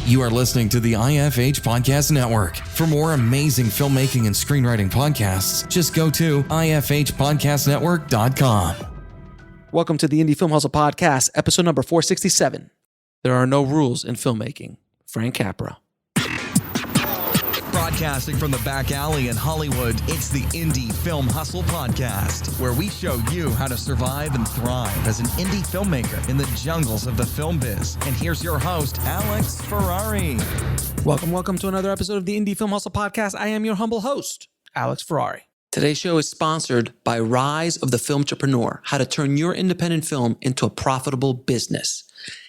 You are listening to the IFH Podcast Network. For more amazing filmmaking and screenwriting podcasts, just go to ifhpodcastnetwork.com. Welcome to the Indie Film Hustle Podcast, episode number 467. There are no rules in filmmaking. Frank Capra. Broadcasting from the back alley in Hollywood, it's the Indie Film Hustle Podcast, where we show you how to survive and thrive as an indie filmmaker in the jungles of the film biz. And here's your host, Alex Ferrari. Welcome to another episode of the Indie Film Hustle Podcast. I am your humble host, Alex Ferrari. Today's show is sponsored by Rise of the Filmtrepreneur, how to turn your independent film into a profitable business.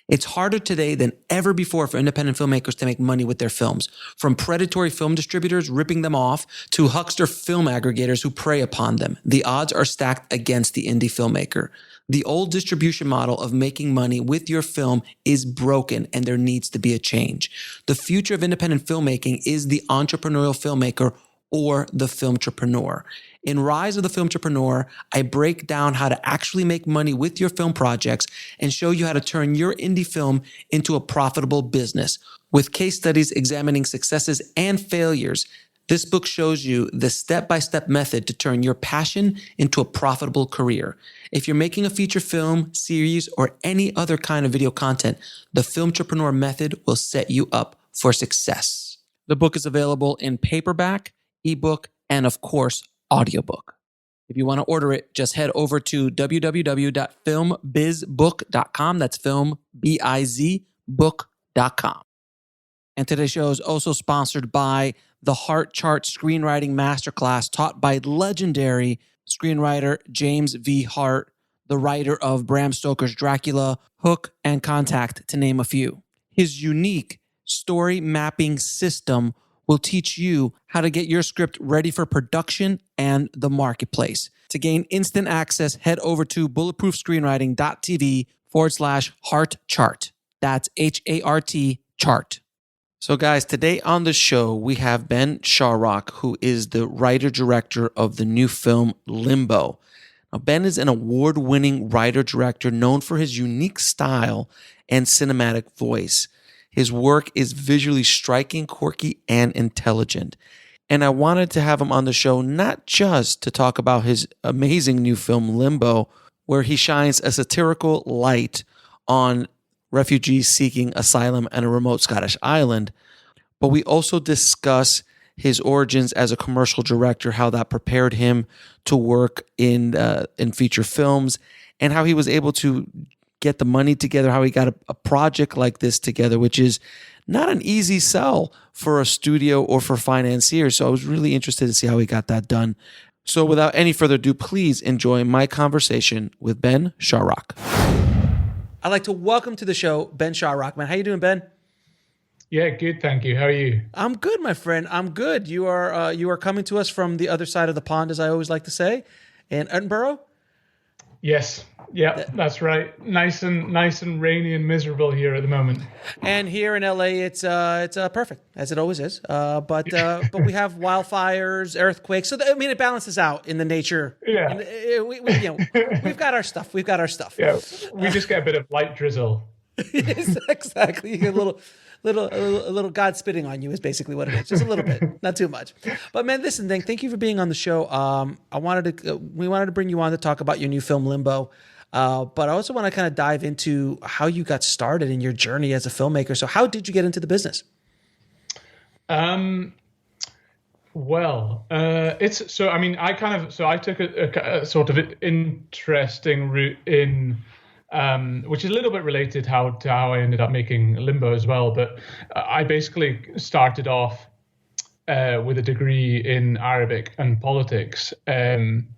It's harder today than ever before for independent filmmakers to make money with their films. From predatory film distributors ripping them off to huckster film aggregators who prey upon them, the odds are stacked against the indie filmmaker. The old distribution model of making money with your film is broken, and there needs to be a change. The future of independent filmmaking is the entrepreneurial filmmaker or the filmtrepreneur. In Rise of the Filmtrepreneur, I break down how to actually make money with your film projects and show you how to turn your indie film into a profitable business. With case studies examining successes and failures, this book shows you the step-by-step method to turn your passion into a profitable career. If you're making a feature film, series, or any other kind of video content, the Filmtrepreneur method will set you up for success. The book is available in paperback, ebook, and of course, audiobook. If you want to order it, just head over to www.filmbizbook.com. That's filmbizbook.com. And today's show is also sponsored by the Heart Chart Screenwriting Masterclass taught by legendary screenwriter James V. Hart, the writer of Bram Stoker's Dracula, Hook, and Contact, to name a few. His unique story mapping system will teach you how to get your script ready for production and the marketplace. To gain instant access, head over to bulletproofscreenwriting.tv/heart chart. That's HART chart. So guys, today on the show, we have Ben Sharrock, who is the writer-director of the new film Limbo. Now, Ben is an award-winning writer-director known for his unique style and cinematic voice. His work is visually striking, quirky, and intelligent. And I wanted to have him on the show not just to talk about his amazing new film, Limbo, where he shines a satirical light on refugees seeking asylum on a remote Scottish island, but we also discuss his origins as a commercial director, how that prepared him to work in feature films, and how he was able to get the money together, how he got a project like this together, which is not an easy sell for a studio or for financiers. So I was really interested to see how he got that done. So without any further ado, please enjoy my conversation with Ben Sharrock. I'd like to welcome to the show Ben Sharrock. Man, how you doing, Ben? Yeah, good, thank you. How are you? I'm good, my friend. I'm good. You are coming to us from the other side of the pond, as I always like to say, in Edinburgh. Yes. Yeah, that's right. Nice and rainy and miserable here at the moment. And here in LA, it's perfect, as it always is. But we have wildfires, earthquakes. So it balances out in the nature. Yeah. And, we've got our stuff. Yeah, we just get a bit of light drizzle. Yes, exactly. You get a little God spitting on you is basically what it is. Just a little bit, not too much. But man, listen, thank you for being on the show. We wanted to bring you on to talk about your new film Limbo. But I also want to kind of dive into how you got started in your journey as a filmmaker. So how did you get into the business? I took a sort of interesting route in, which is a little bit related to how I ended up making Limbo as well. But I basically started off with a degree in Arabic and politics. And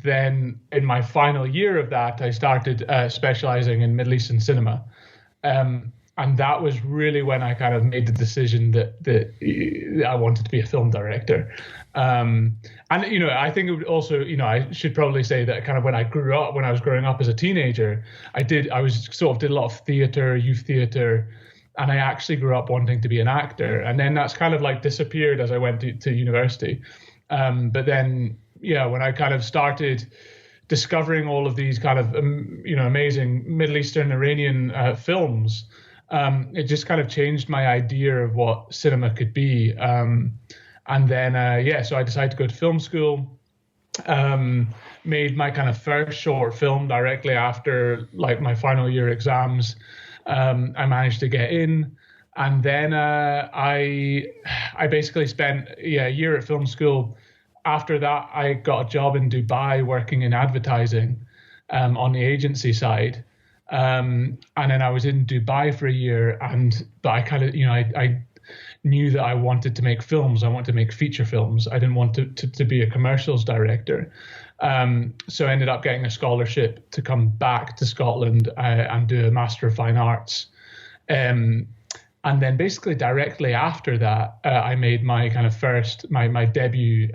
then in my final year of that, I started specializing in Middle Eastern cinema. And that was really when I kind of made the decision that I wanted to be a film director. And, I think it would also, I should probably say that kind of when I was growing up as a teenager, I did a lot of theater, youth theater, and I actually grew up wanting to be an actor. And then that's kind of like disappeared as I went to university. But then, when I kind of started discovering all of these kind of, amazing Middle Eastern Iranian films, It just kind of changed my idea of what cinema could be. And then, so I decided to go to film school, made my kind of first short film directly after like my final year exams. I managed to get in. And then I basically spent a year at film school. After that, I got a job in Dubai working in advertising on the agency side. And then I was in Dubai for a year. But I kind of, I knew that I wanted to make films. I wanted to make feature films. I didn't want to be a commercials director. So I ended up getting a scholarship to come back to Scotland and do a Master of Fine Arts. And then basically directly after that, I made my kind of my debut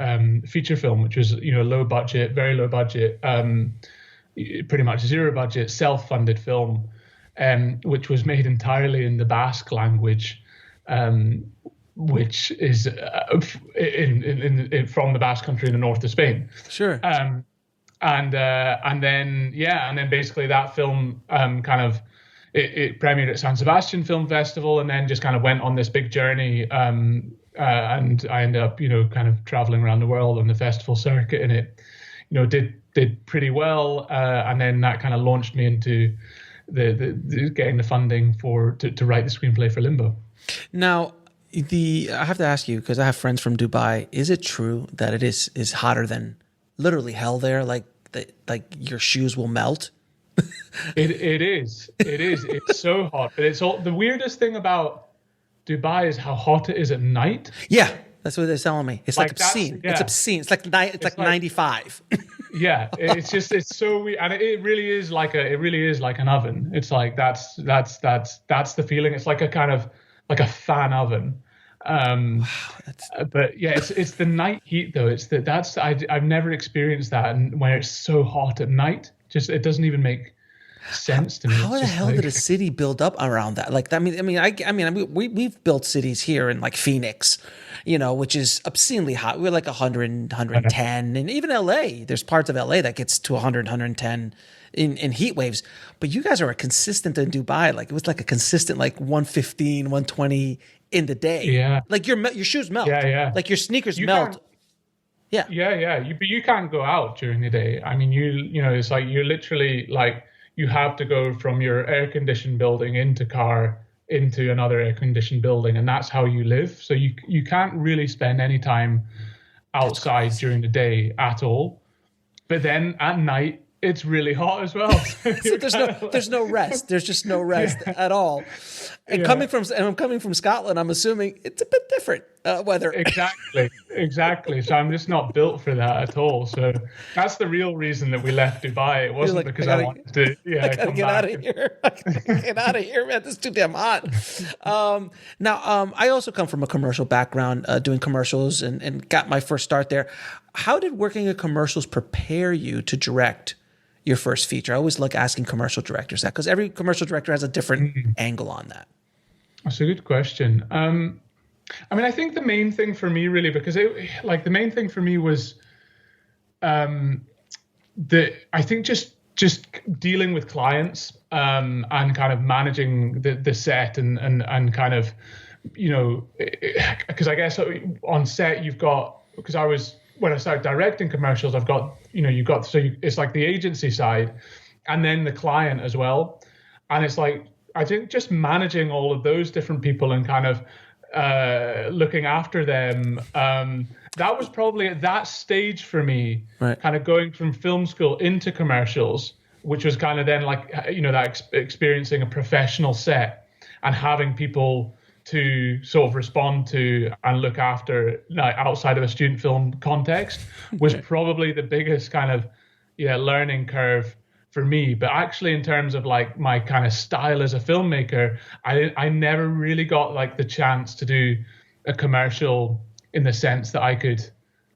feature film, which was, low budget, very low budget, pretty much zero budget, self-funded film, which was made entirely in the Basque language, which is in from the Basque Country in the north of Spain. Sure. And then basically that film it premiered at San Sebastian Film Festival, and then just kind of went on this big journey. And I ended up, kind of traveling around the world on the festival circuit, and it, did pretty well. And then that kind of launched me into the getting the funding to write the screenplay for Limbo. Now, I have to ask you, because I have friends from Dubai. Is it true that it is hotter than literally hell there? Like your shoes will melt? It is. It's so hot. But it's all the weirdest thing about Dubai is how hot it is at night. Yeah, that's what they're telling me. It's like obscene. Yeah. It's obscene. It's like 95. Yeah, it's so weird, and it really is like an oven. It's like that's the feeling. It's like a kind of like a fan oven. But yeah, it's the night heat though. I've never experienced that, and when it's so hot at night, just it doesn't even make sense to me. How the hell did a city build up around that? Like, we've built cities here in like Phoenix, which is obscenely hot. We're like 100, 110, and even LA. There's parts of LA that gets to 100, 110 in heat waves. But you guys are a consistent in Dubai. Like it was like a consistent like 115, 120 in the day. Yeah. Like your shoes melt. Yeah. Like your sneakers melt. Yeah. Yeah. But you can't go out during the day. I mean, it's like you're literally like you have to go from your air-conditioned building into another air-conditioned building, and that's how you live. So you can't really spend any time outside during the day at all. But then at night, it's really hot as well. So there's no rest. There's just no rest at all. And I'm coming from Scotland, I'm assuming it's a bit different weather. Exactly. So I'm just not built for that at all. So that's the real reason that we left Dubai. It wasn't because I wanted to get out of here. Get out of here, man. This is too damn hot. Now, I also come from a commercial background, doing commercials and got my first start there. How did working in commercials prepare you to direct your first feature? I always like asking commercial directors that, because every commercial director has a different angle on that. That's a good question. I think the main thing for me really, because the main thing for me was I think just dealing with clients and kind of managing the set and kind of, because I guess on set when I started directing commercials, I've got, it's like the agency side and then the client as well. And it's like, I think just managing all of those different people and kind of looking after them, that was probably at that stage for me, right, kind of going from film school into commercials, which was kind of then like, that experiencing a professional set and having people to sort of respond to and look after outside of a student film context was probably the biggest kind of learning curve for me. But actually in terms of like my kind of style as a filmmaker, I never really got like the chance to do a commercial in the sense that I could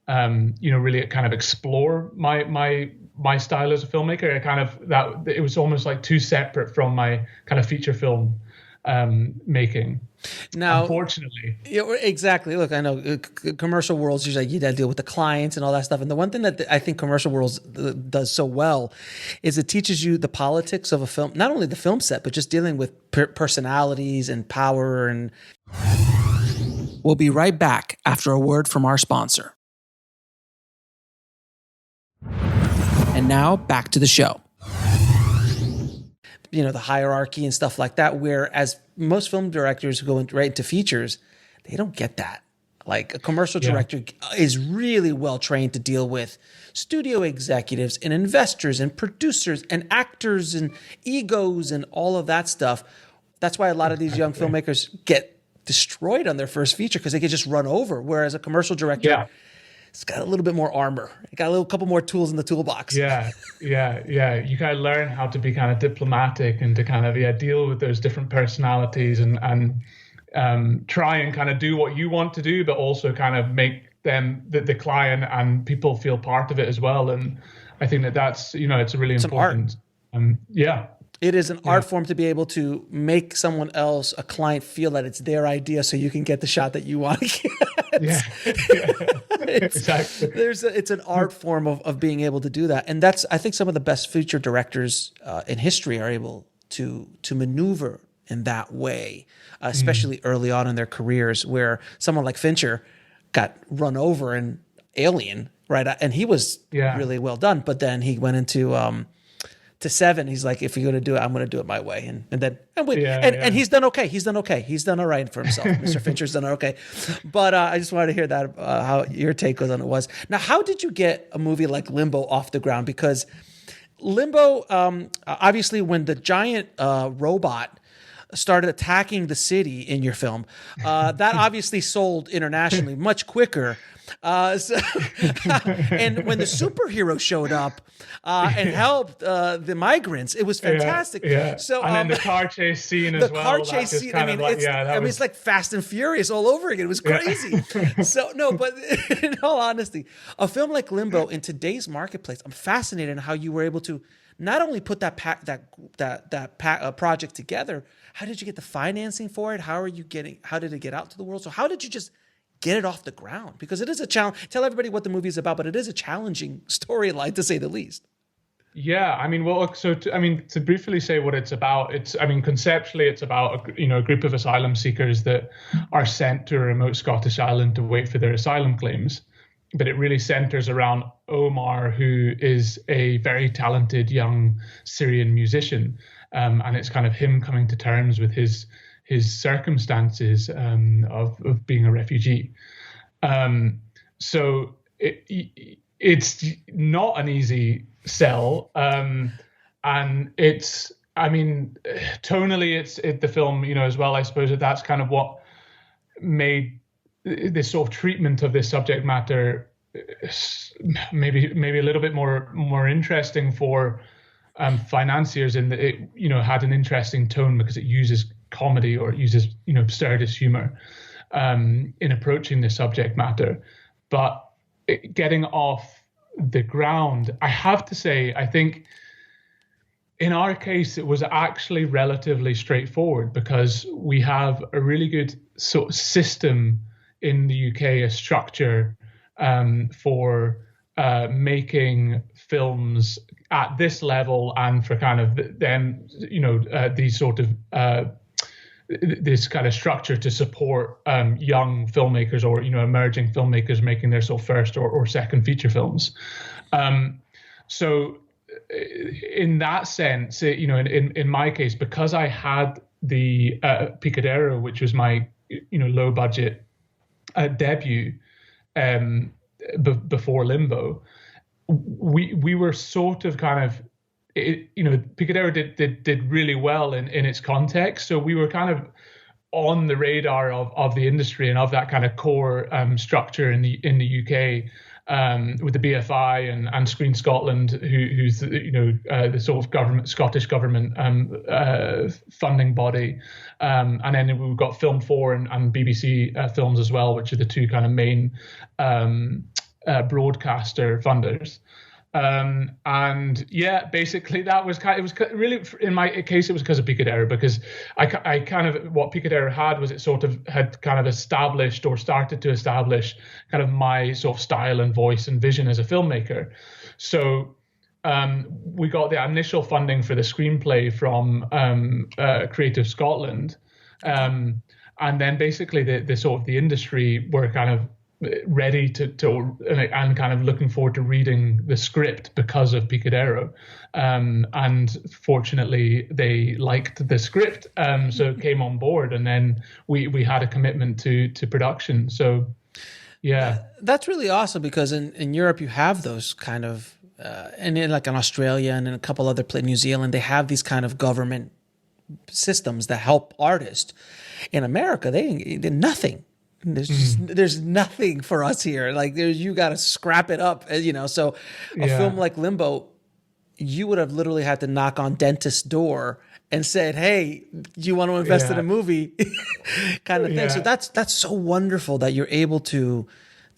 really kind of explore my style as a filmmaker. It was almost like too separate from my kind of feature film making. Now, unfortunately, exactly. Look, I know commercial worlds usually you got to deal with the clients and all that stuff. And the one thing that I think commercial worlds does so well is it teaches you the politics of a film, not only the film set, but just dealing with personalities and power. And we'll be right back after a word from our sponsor. And now back to the show. You know, the hierarchy and stuff like that, whereas most film directors who go right into features, they don't get that. Like a commercial director is really well trained to deal with studio executives and investors and producers and actors and egos and all of that stuff. That's why a lot of these young filmmakers get destroyed on their first feature because they get just run over. Whereas a commercial director, it's got a little bit more armor. It got a couple more tools in the toolbox. Yeah. You kind of learn how to be kind of diplomatic and to kind of deal with those different personalities and try and kind of do what you want to do, but also kind of make them the client and people feel part of it as well. And I think that's it's a really important. It is an art form to be able to make someone else, a client, feel that it's their idea so you can get the shot that you want to get. Exactly. It's an art form of being able to do that. And that's, I think some of the best feature directors in history are able to maneuver in that way, especially early on in their careers, where someone like Fincher got run over in Alien, right? And he was really well done, but then he went into... to Seven, he's like, if you're going to do it, I'm going to do it my way. And he's done okay. He's done okay. He's done all right for himself. Mr. Fincher's done okay. But I just wanted to hear that, how your take on it was. Now, how did you get a movie like Limbo off the ground? Because Limbo, obviously, when the giant robot started attacking the city in your film, that obviously sold internationally much quicker. And when the superhero showed up and helped the migrants, it was fantastic. So, and then the car chase scene as well. The car chase scene. It's like Fast and Furious all over again. It was crazy. So no, but in all honesty, a film like Limbo in today's marketplace, I'm fascinated in how you were able to not only put that project together. How did you get the financing for it? How did it get out to the world? So how did you just get it off the ground? Because it is a challenge. Tell everybody what the movie is about, but it is a challenging storyline, to say the least. Yeah, to briefly say what it's about, conceptually it's about a group of asylum seekers that are sent to a remote Scottish island to wait for their asylum claims. But it really centers around Omar, who is a very talented young Syrian musician, and it's kind of him coming to terms with his circumstances of being a refugee. So it's not an easy sell. And it's, tonally, the film, as well, I suppose that's kind of what made this sort of treatment of this subject matter maybe a little bit more interesting for financiers, in that it, had an interesting tone because it uses comedy, or it uses absurdist humor in approaching the subject matter. But getting off the ground, I have to say, I think in our case it was actually relatively straightforward, because we have a really good sort of system in the UK, a structure for making films at this level, and for kind of then these sort of this kind of structure to support young filmmakers, or emerging filmmakers making their sort of first or second feature films. So in that sense, in my case, because I had the Pikadero, which was my low budget debut before Limbo, we were sort of kind of, Pikadero did really well in its context. So we were kind of on the radar of the industry and of that kind of core structure in the UK, with the BFI and Screen Scotland, who's the sort of Scottish government funding body, and then we've got Film 4 and BBC Films as well, which are the two kind of main broadcaster funders. And yeah, basically that was really, in my case, it was because of Pikadero, because I kind of, what Pikadero had was it sort of had kind of established or started to establish kind of my sort of style and voice and vision as a filmmaker. So we got the initial funding for the screenplay from Creative Scotland. And then basically the sort of the industry were kind of ready to and kind of looking forward to reading the script because of Pikadero. And fortunately they liked the script, so it came on board, and then we had a commitment to production. So yeah. That's really awesome, because in Europe you have those kind of and in like in Australia and in a couple other places, New Zealand, they have these kind of government systems that help artists. In America, they did nothing. There's nothing for us here. Like you got to scrap it up, you know. So a film like Limbo, you would have literally had to knock on dentist's door and said, "Hey, do you want to invest in a movie?" kind of thing. So that's so wonderful that you're able to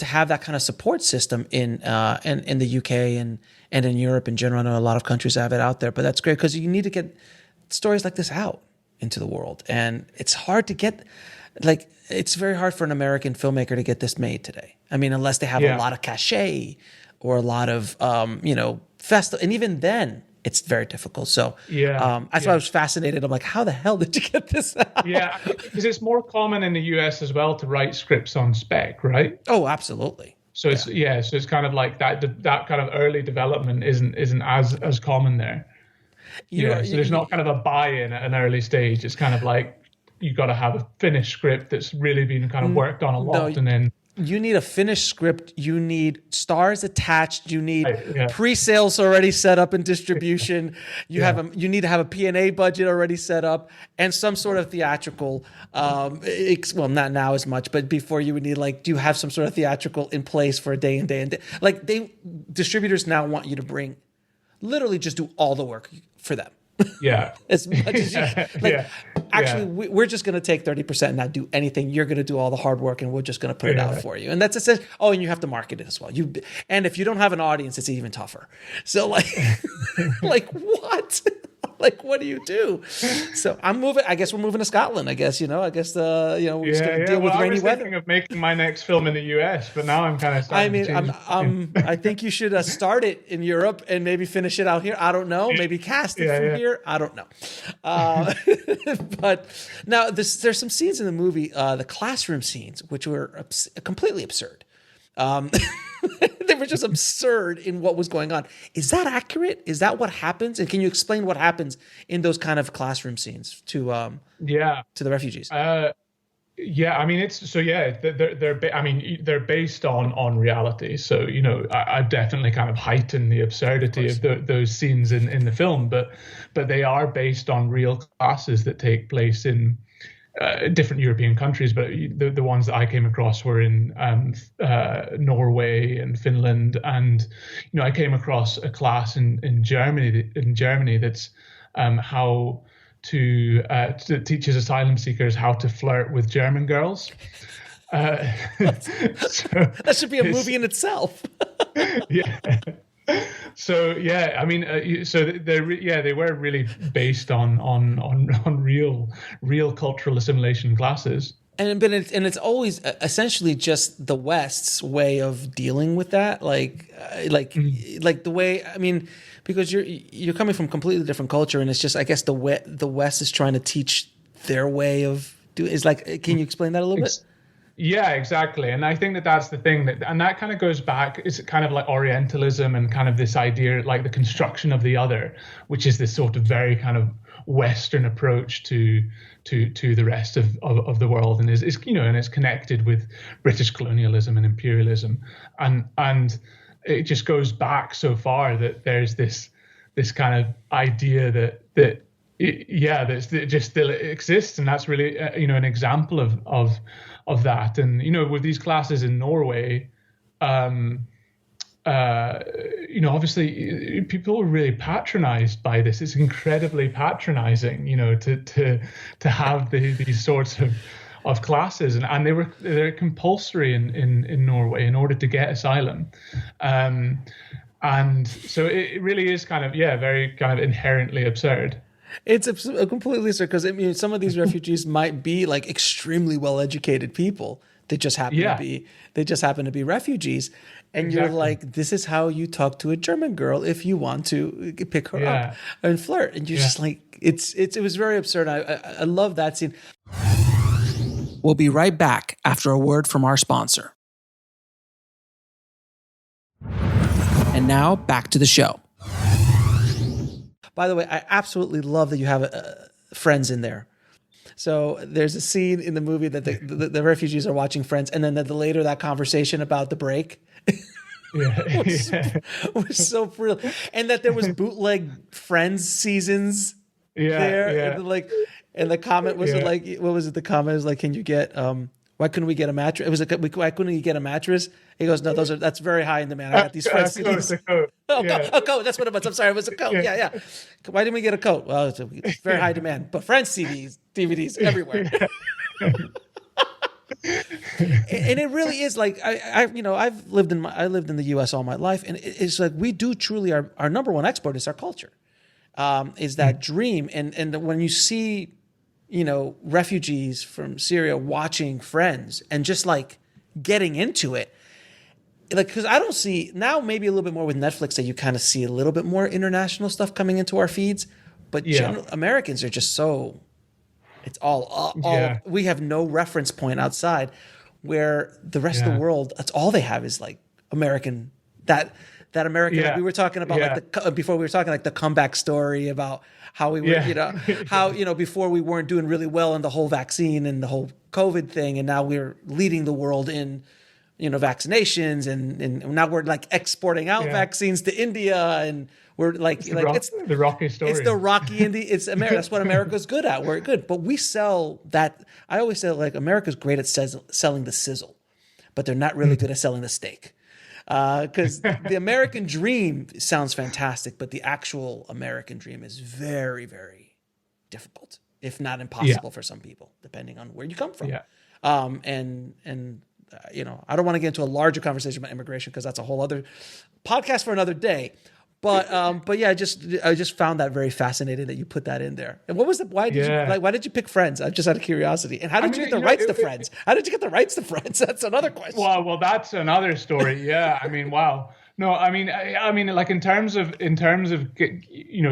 have that kind of support system in the UK and in Europe in general. I know a lot of countries have it out there, but that's great because you need to get stories like this out into the world, and it's hard to get. Like, it's very hard for an American filmmaker to get this made today. I mean, unless they have a lot of cachet or a lot of, festival. And even then, it's very difficult. So that's why I was fascinated. I'm like, how the hell did you get this out? Yeah, because it's more common in the US as well to write scripts on spec, right? Oh, absolutely. So it's so it's kind of like that kind of early development isn't as common there. So there's not kind of a buy-in at an early stage. It's kind of like, you got to have a finished script that's really been kind of worked on a lot, and then you need a finished script. You need stars attached. You need pre-sales already set up in distribution. You need to have a P&A budget already set up, and some sort of theatrical. Well, not now as much, but before you would need, like, do you have some sort of theatrical in place for a day and day? Like, distributors now want you to literally just do all the work for them. Yeah. As much as actually, we're just going to take 30% and not do anything. You're going to do all the hard work, and we're just going to put it out for you. And that's essentially. Oh, and you have to market it as well. And if you don't have an audience, it's even tougher. So like, like what? Like, what do you do? So I'm moving. I guess we're moving to Scotland. I guess we're just going to deal with rainy weather. I was thinking of making my next film in the US, but now I'm kind of. I think you should start it in Europe and maybe finish it out here. I don't know. Maybe cast it from here. I don't know. But now there's some scenes in the movie, the classroom scenes, which were completely absurd. They were just absurd in what was going on. Is that accurate? Is that what happens? And can you explain what happens in those kind of classroom scenes to the refugees? I mean, they're based on reality. So, I've definitely kind of heightened the absurdity of those scenes in the film, but they are based on real classes that take place in different European countries, but the ones that I came across were in Norway and Finland, and I came across a class in Germany that's how to teaches asylum seekers how to flirt with German girls. That should be a movie in itself. Yeah. So I mean, so they were really based on real cultural assimilation classes. And it's always essentially just the West's way of dealing with that, like the way, I mean, because you're coming from completely different culture, and it's just, I guess the West is trying to teach their way of doing. Is like, can you explain that a little bit? Yeah, exactly. And I think that's the thing and that kind of goes back. It's kind of like Orientalism and kind of this idea, like the construction of the other, which is this sort of very kind of Western approach to the rest of the world, and is and it's connected with British colonialism and imperialism, and it just goes back so far that there's this kind of idea that it just still exists, and that's really an example of that. And with these classes in Norway, obviously people are really patronized by this. It's incredibly patronizing, to have these sorts of classes, and they're compulsory in Norway in order to get asylum. And so it really is kind of, very kind of inherently absurd. It's completely absurd because I mean, some of these refugees might be like extremely well-educated people that just happen to be refugees, and you're like, this is how you talk to a German girl if you want to pick her up and flirt, and you're just like, it was very absurd. I love that scene. We'll be right back after a word from our sponsor. And now back to the show. By the way, I absolutely love that you have Friends in there. So there's a scene in the movie that the refugees are watching Friends, and then later that conversation about the break was so real, and that there was bootleg Friends seasons there, and the comment was like, what was it? The comment was like, "Can you get why couldn't we get a mattress?" It was like, "Why couldn't you get a mattress?" He goes, "No, that's very high in demand. I got these Friends CDs." A coat. A coat. That's what it was. I'm sorry, it was a coat. Yeah. Why didn't we get a coat? Well, it's very high demand. But Friends CDs, DVDs everywhere. And it really is like I've lived in the U.S. all my life, and it's like we do truly our number one export is our culture, is that dream, and when you see, refugees from Syria watching Friends and just like getting into it. Like, because I don't see now, maybe a little bit more with Netflix, that you kind of see a little bit more international stuff coming into our feeds, but Americans are just so, it's all we have no reference point outside, where the rest of the world, that's all they have is like American, that American, like we were talking about before we were talking like the comeback story about how we were, before we weren't doing really well in the whole vaccine and the whole COVID thing, and now we're leading the world in vaccinations, and now we're like exporting out vaccines to India, and we're it's the Rocky story. It's the Rocky India. It's America. That's what America's good at. We're good, but we sell that. I always say like America's great at selling the sizzle, but they're not really good at selling the steak. Because the American dream sounds fantastic, but the actual American dream is very, very difficult, if not impossible for some people, depending on where you come from. I don't want to get into a larger conversation about immigration because that's a whole other podcast for another day. But I just found that very fascinating that you put that in there. And what was why did you pick Friends? I'm just out of curiosity. And how did you get the rights to Friends? How did you get the rights to Friends? That's another question. Well, that's another story. Yeah. I mean, wow. No, I mean, like in terms of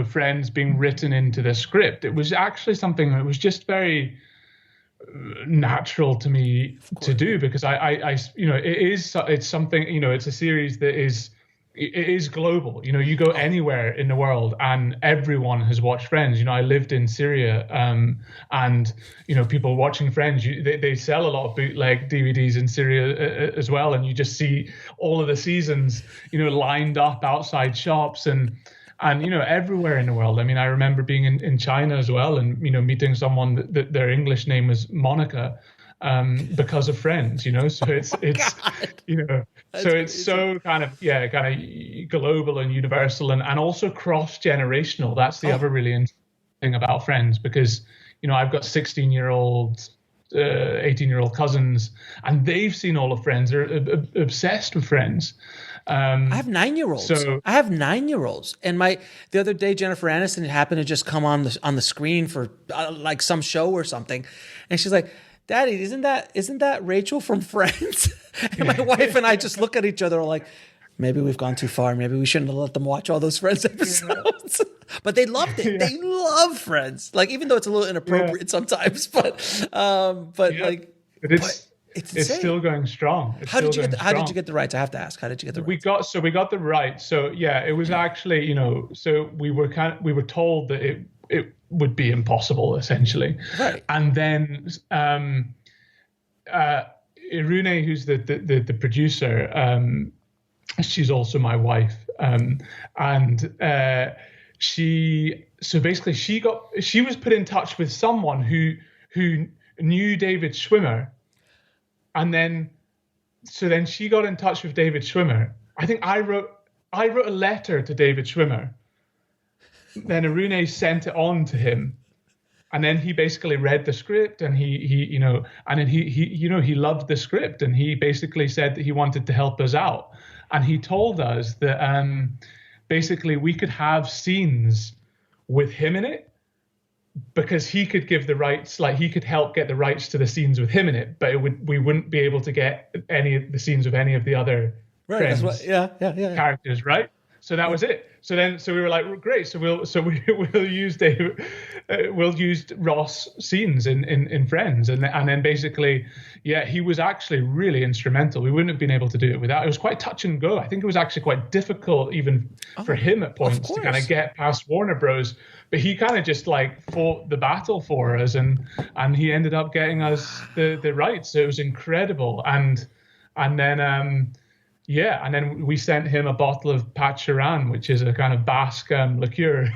Friends being written into the script, it was actually something that was just very natural to me to do, because it's something, it's a series that is global. You go anywhere in the world and everyone has watched Friends. I lived in Syria, and people watching Friends, they sell a lot of bootleg DVDs in Syria as well, and you just see all of the seasons lined up outside shops and everywhere in the world. I mean, I remember being in China as well, and meeting someone that their English name was Monica, because of Friends. So it's it's so kind of global and universal, and also cross-generational. That's the other really interesting thing about Friends, because I've got 16-year-old 18-year-old cousins, and they've seen all of Friends. They're obsessed with Friends. I have 9-year-olds. And the other day, Jennifer Aniston happened to just come on the screen for like some show or something, and she's like, "Daddy, isn't that Rachel from Friends?" And my wife and I just look at each other like, maybe we've gone too far. Maybe we shouldn't have let them watch all those Friends episodes. But they loved it. They love Friends, like even though it's a little inappropriate sometimes. But it's still going strong. How did you get the rights? I have to ask. How did you get the rights? We got the rights. So it was actually, so we were told that it would be impossible, essentially. Right. And then Irune, who's the producer, she's also my wife, and she was put in touch with someone who knew David Schwimmer. And then she got in touch with David Schwimmer. I think I wrote a letter to David Schwimmer. Then Irune sent it on to him. And then he basically read the script, and he loved the script, and he basically said that he wanted to help us out. And he told us that basically we could have scenes with him in it, because he could give the rights, like he could help get the rights to the scenes with him in it, but we wouldn't be able to get any of the scenes with any of the other friends, characters, right? So that was it. So we were like, great. So we'll use we'll use Ross scenes in Friends, and then basically, he was actually really instrumental. We wouldn't have been able to do it without. It was quite touch and go. I think it was actually quite difficult even for him at points to kind of get past Warner Bros. But he kind of just like fought the battle for us, and he ended up getting us the rights. So it was incredible. And then and then we sent him a bottle of Pacharan, which is a kind of Basque liqueur.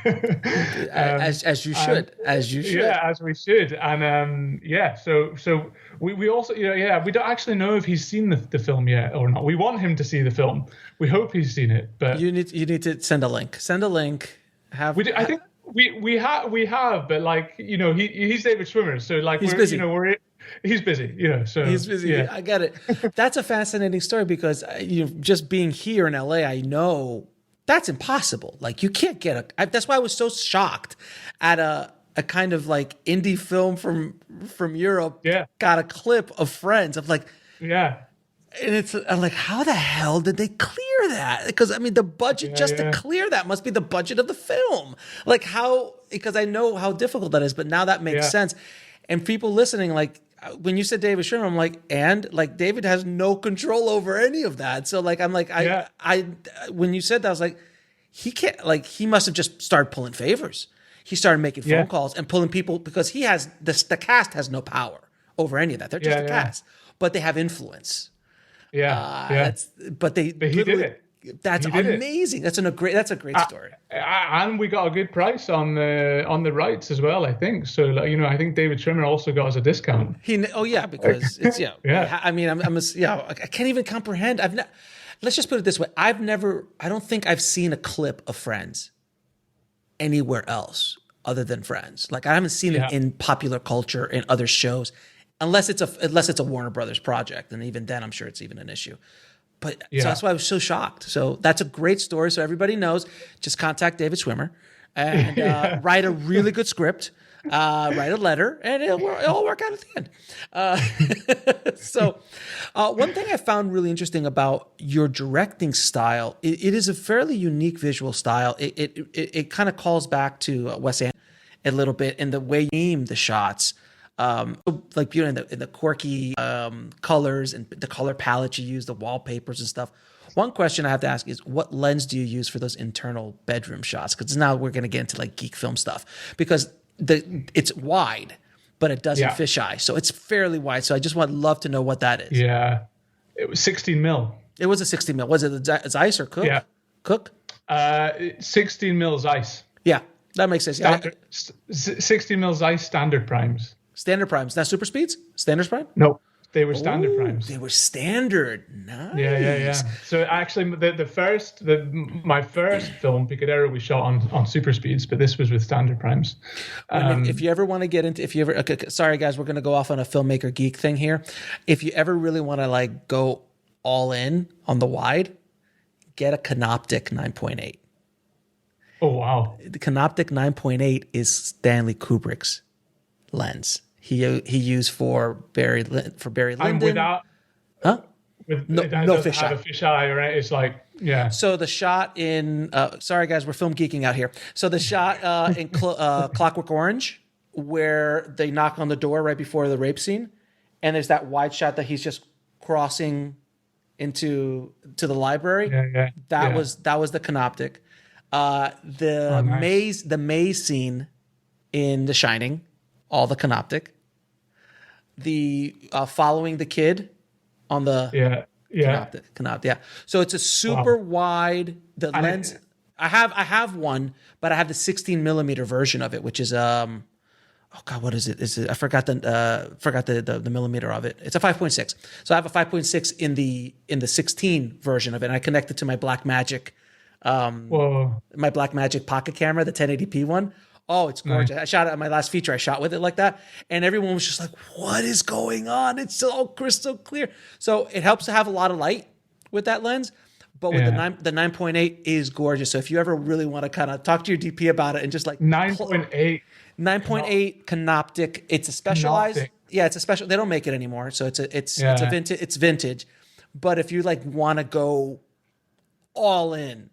as you should. Yeah, as we should. And so we also, we don't actually know if he's seen the film yet or not. We want him to see the film. We hope he's seen it. But you need to send a link. I think we have, but like, he's David Schwimmer, so like he's busy. He's busy, so he's busy. Yeah. I get it. That's a fascinating story, because just being here in LA, I know that's impossible. Like, you can't get that's why I was so shocked at a kind of like indie film from Europe. Yeah. Got a clip of Friends of like, yeah. And I'm like, how the hell did they clear that? Because I mean, the budget to clear that must be the budget of the film. Like, how? Because I know how difficult that is, but now that makes sense. And people listening, like, when you said David Schwimmer, I'm like, and like, David has no control over any of that. So like, I'm like, I when you said that, I was like, he can't, like, he must have just started pulling favors. He started making phone calls and pulling people, because he has the cast has no power over any of that. They're just a cast, but they have influence. But he did it. That's amazing. That's a great story. And we got a good price on the rights as well, I think. So, like, I think David Schwimmer also got us a discount. Because it's I mean, I can't even comprehend. Let's just put it this way. I don't think I've seen a clip of Friends anywhere else other than Friends. Like, I haven't seen it in popular culture in other shows, unless it's a Warner Brothers project, and even then, I'm sure it's even an issue. But so that's why I was so shocked. So that's a great story. So everybody knows, just contact David Schwimmer and write a really good script, write a letter, and it'll all work out at the end. So one thing I found really interesting about your directing style, it is a fairly unique visual style. It kind of calls back to Wes Anderson a little bit in the way you aim the shots. Like, in the quirky colors and the color palette you use, the wallpapers and stuff. One question I have to ask is, what lens do you use for those internal bedroom shots? Because now we're going to get into like geek film stuff, because it's wide, but it doesn't fisheye, so it's fairly wide. So I just love to know what that is. Yeah, it was 16 mil. It was a 16 mil. Was it Zeiss or Cook? Yeah, Cook. 16 mil Zeiss. Yeah, that makes sense. 16 mil Zeiss standard primes. Standard primes, not super speeds? Standard prime? No, they were standard primes. They were standard. Nice. Yeah. So actually, my first film, Pikadero, we shot on super speeds, but this was with standard primes. If you ever want to get into, sorry guys, we're going to go off on a filmmaker geek thing here. If you ever really want to like go all in on the wide, get a Canoptic 9.8. Oh wow! The Canoptic 9.8 is Stanley Kubrick's lens. He used for Barry Lyndon. And without, no fisheye. Have a fisheye, right? It's like, yeah. So the shot in, sorry guys, we're film geeking out here. So the shot in Clockwork Orange, where they knock on the door right before the rape scene, and there's that wide shot that he's just crossing to the library. That was the Canoptic. The maze scene in The Shining, all the Canoptic. The following the kid on the Canoptic. So it's a super wide lens. I have one, but I have the 16 millimeter version of it, which is what is it? I forgot the millimeter of it. It's a 5.6. So I have a 5.6 in the 16 version of it, and I connect it to my Blackmagic. My Blackmagic pocket camera, the 1080p one. Oh, it's gorgeous. Nice. I shot it on my last feature. I shot with it like that. And everyone was just like, what is going on? It's so crystal clear. So it helps to have a lot of light with that lens. But with the 9.8 is gorgeous. So if you ever really want to kind of talk to your DP about it and just like 9.8. 9.8 canoptic. It's a specialized. Canoptic. Yeah, it's a special. They don't make it anymore. So it's a vintage. It's vintage. But if you like want to go all in,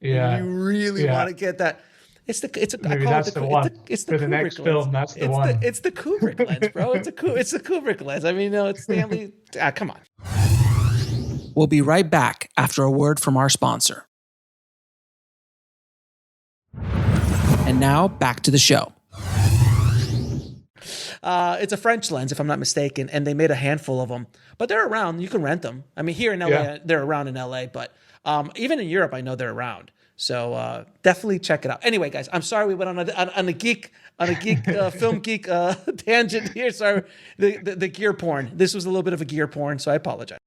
you really want to get that. It's the next Kubrick film. lens. That's the one. It's the Kubrick lens, bro. It's the Kubrick lens. I mean, no, it's Stanley. Come on. We'll be right back after a word from our sponsor. And now back to the show. It's a French lens, if I'm not mistaken, and they made a handful of them, but they're around. You can rent them. I mean, here in LA, they're around in LA, but even in Europe, I know they're around. So definitely check it out. Anyway, guys, I'm sorry we went on a film geek tangent here. Sorry, the gear porn. This was a little bit of a gear porn, so I apologize.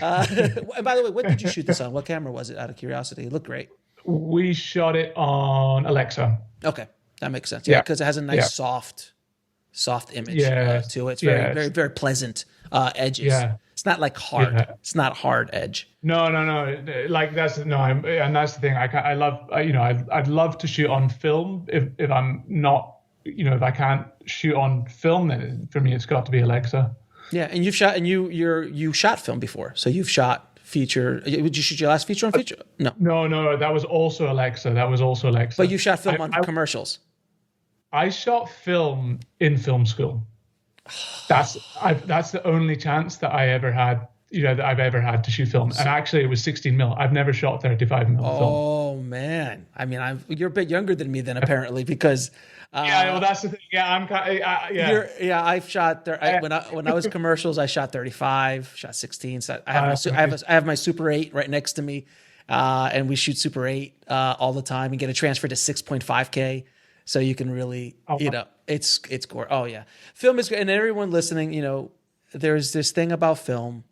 And by the way, what did you shoot this on? What camera was it? Out of curiosity, it looked great. We shot it on Alexa. Okay, that makes sense. Yeah, because it has a nice soft image to it. It's very, very pleasant edges. Yeah. It's not like hard. Yeah. It's not hard edge. No. Like that's and that's the thing. I love. I'd love to shoot on film. If I'm not, if I can't shoot on film, then for me it's got to be Alexa. Yeah, and you've shot you shot film before, so you've shot feature. Did you shoot your last feature on feature? No. That was also Alexa. But you shot film on commercials. I shot film in film school. That's the only chance that I ever had, that I've ever had to shoot film. And actually, it was 16 mil. I've never shot 35 mil film. Oh man! I mean, you're a bit younger than me then, apparently, because. Well, that's the thing. Yeah, I've shot there. When I was commercials, I shot 35, shot 16. So I have my Super 8 right next to me, and we shoot Super 8 all the time and get it transferred to 6.5K. So you can really, it's gorgeous. Oh yeah, film is great. And everyone listening, there's this thing about film.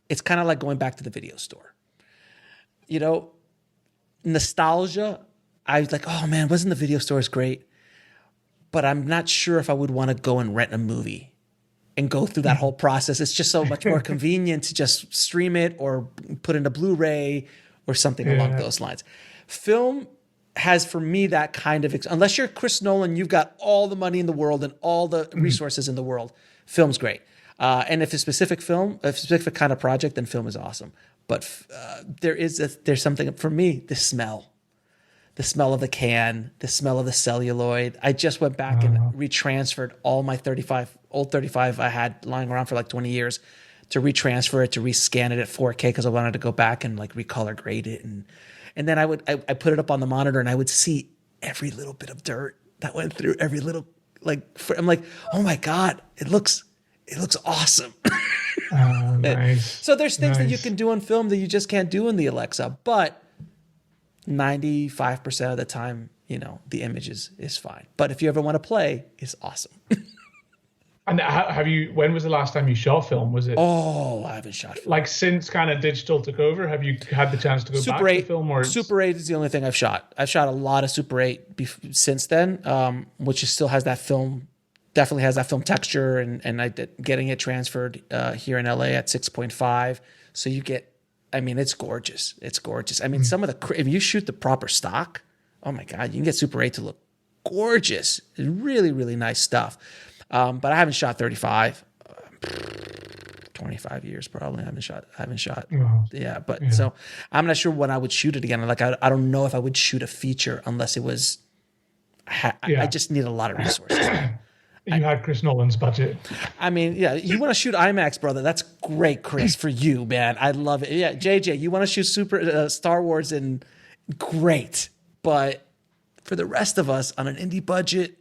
It's kind of like going back to the video store. Nostalgia. I was like, oh man, wasn't the video stores great? But I'm not sure if I would want to go and rent a movie and go through that whole process. It's just so much more convenient to just stream it or put in a Blu-ray or something along those lines. Film has, for me, that kind of, unless you're Chris Nolan, you've got all the money in the world and all the resources in the world. Film's great. And if a specific kind of project, then film is awesome. But there's something, for me, the smell of the can, the smell of the celluloid. I just went back and retransferred all my old 35 I had lying around for like 20 years to retransfer it, to rescan it at 4K because I wanted to go back and like recolor grade it. And then I put it up on the monitor and I would see every little bit of dirt that went through every little, I'm like, oh my God, it looks awesome. Nice. So there's things that you can do on film that you just can't do in the Alexa, but 95% of the time, the image is fine. But if you ever want to play, it's awesome. And when was the last time you shot film? Was it? Oh, I haven't shot film. Like since kind of digital took over, have you had the chance to go back to film? Or Super 8 is the only thing I've shot. I've shot a lot of Super 8 since then, which still has that film, definitely has that film texture, and I did getting it transferred here in LA at 6.5. So you get, it's gorgeous. It's gorgeous. Some of if you shoot the proper stock, oh my God, you can get Super 8 to look gorgeous. It's really, really nice stuff. But I haven't shot 35, 25 years probably. I haven't shot. So I'm not sure when I would shoot it again. Like I don't know if I would shoot a feature unless it was. I just need a lot of resources. You had Chris Nolan's budget. You want to shoot IMAX, brother? That's great, Chris, for you, man. I love it. Yeah, JJ, you want to shoot Star Wars and great, but for the rest of us on an indie budget,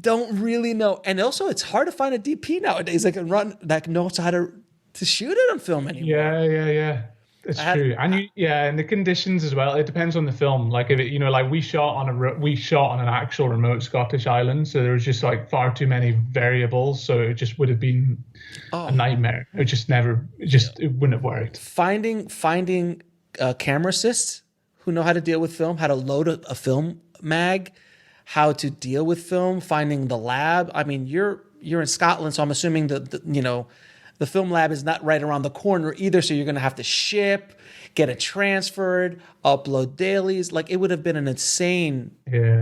don't really know. And also, it's hard to find a DP nowadays that knows how to shoot it on film anymore. Yeah. It's true, and and the conditions as well. It depends on the film. Like if it, we shot on an actual remote Scottish island, so there was just like far too many variables. So it just would have been a nightmare. It wouldn't have worked. Finding camera assists who know how to deal with film, how to load a film mag, how to deal with film, finding the lab. I mean, you're in Scotland, so I'm assuming the film lab is not right around the corner either. So you're going to have to ship, get it transferred, upload dailies. Like, it would have been an insane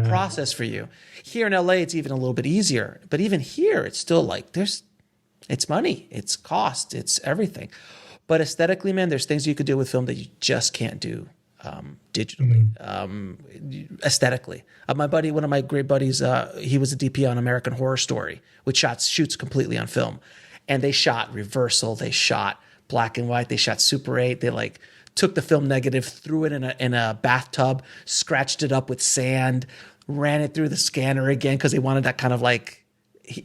process for you. Here in LA, it's even a little bit easier. But even here, it's still like it's money, it's cost, it's everything. But aesthetically, man, there's things you could do with film that you just can't do digitally, aesthetically. One of my great buddies, he was a DP on American Horror Story, which shoots completely on film. And they shot reversal, they shot black and white, they shot Super 8. They like took the film negative, threw it in a bathtub, scratched it up with sand, ran it through the scanner again because they wanted that kind of like, the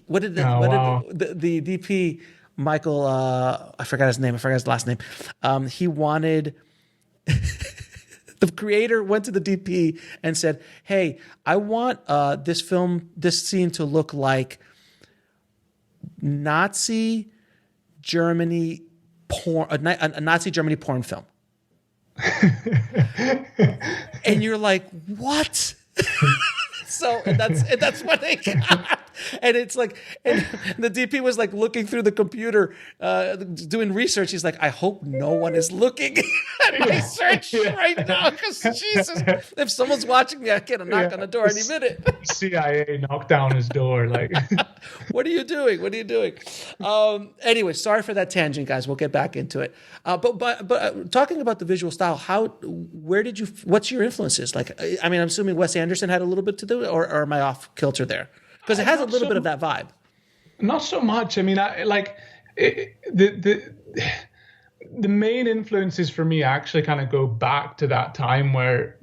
DP, Michael, I forgot his name, I forgot his last name. He wanted, the creator went to the DP and said, hey, I want this scene to look like Nazi Germany porn, a Nazi Germany porn film. And you're like, what? So that's what they got. And it's like, and the DP was like looking through the computer, doing research. He's like, I hope no one is looking at my search right now, because Jesus, if someone's watching me, I get a knock on the door any minute. CIA knocked down his door. Like, what are you doing? What are you doing? Anyway, sorry for that tangent, guys. We'll get back into it. But talking about the visual style, what's your influences? Like, I mean, I'm assuming Wes Anderson had a little bit to do it, or am I off kilter there? Because it has a little bit of that vibe. Not so much. I mean, the main influences for me actually kind of go back to that time where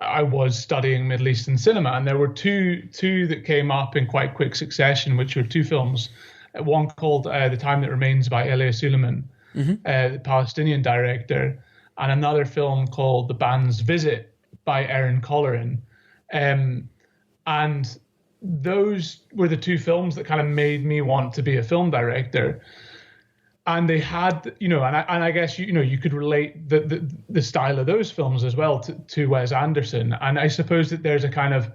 I was studying Middle Eastern cinema, and there were two that came up in quite quick succession, which were two films. One called The Time That Remains by Elia Suleiman, the Palestinian director, and another film called The Band's Visit by Erin Colleran. And those were the two films that kind of made me want to be a film director. And they had, and I guess, you could relate the style of those films as well to Wes Anderson. And I suppose that there's a kind of,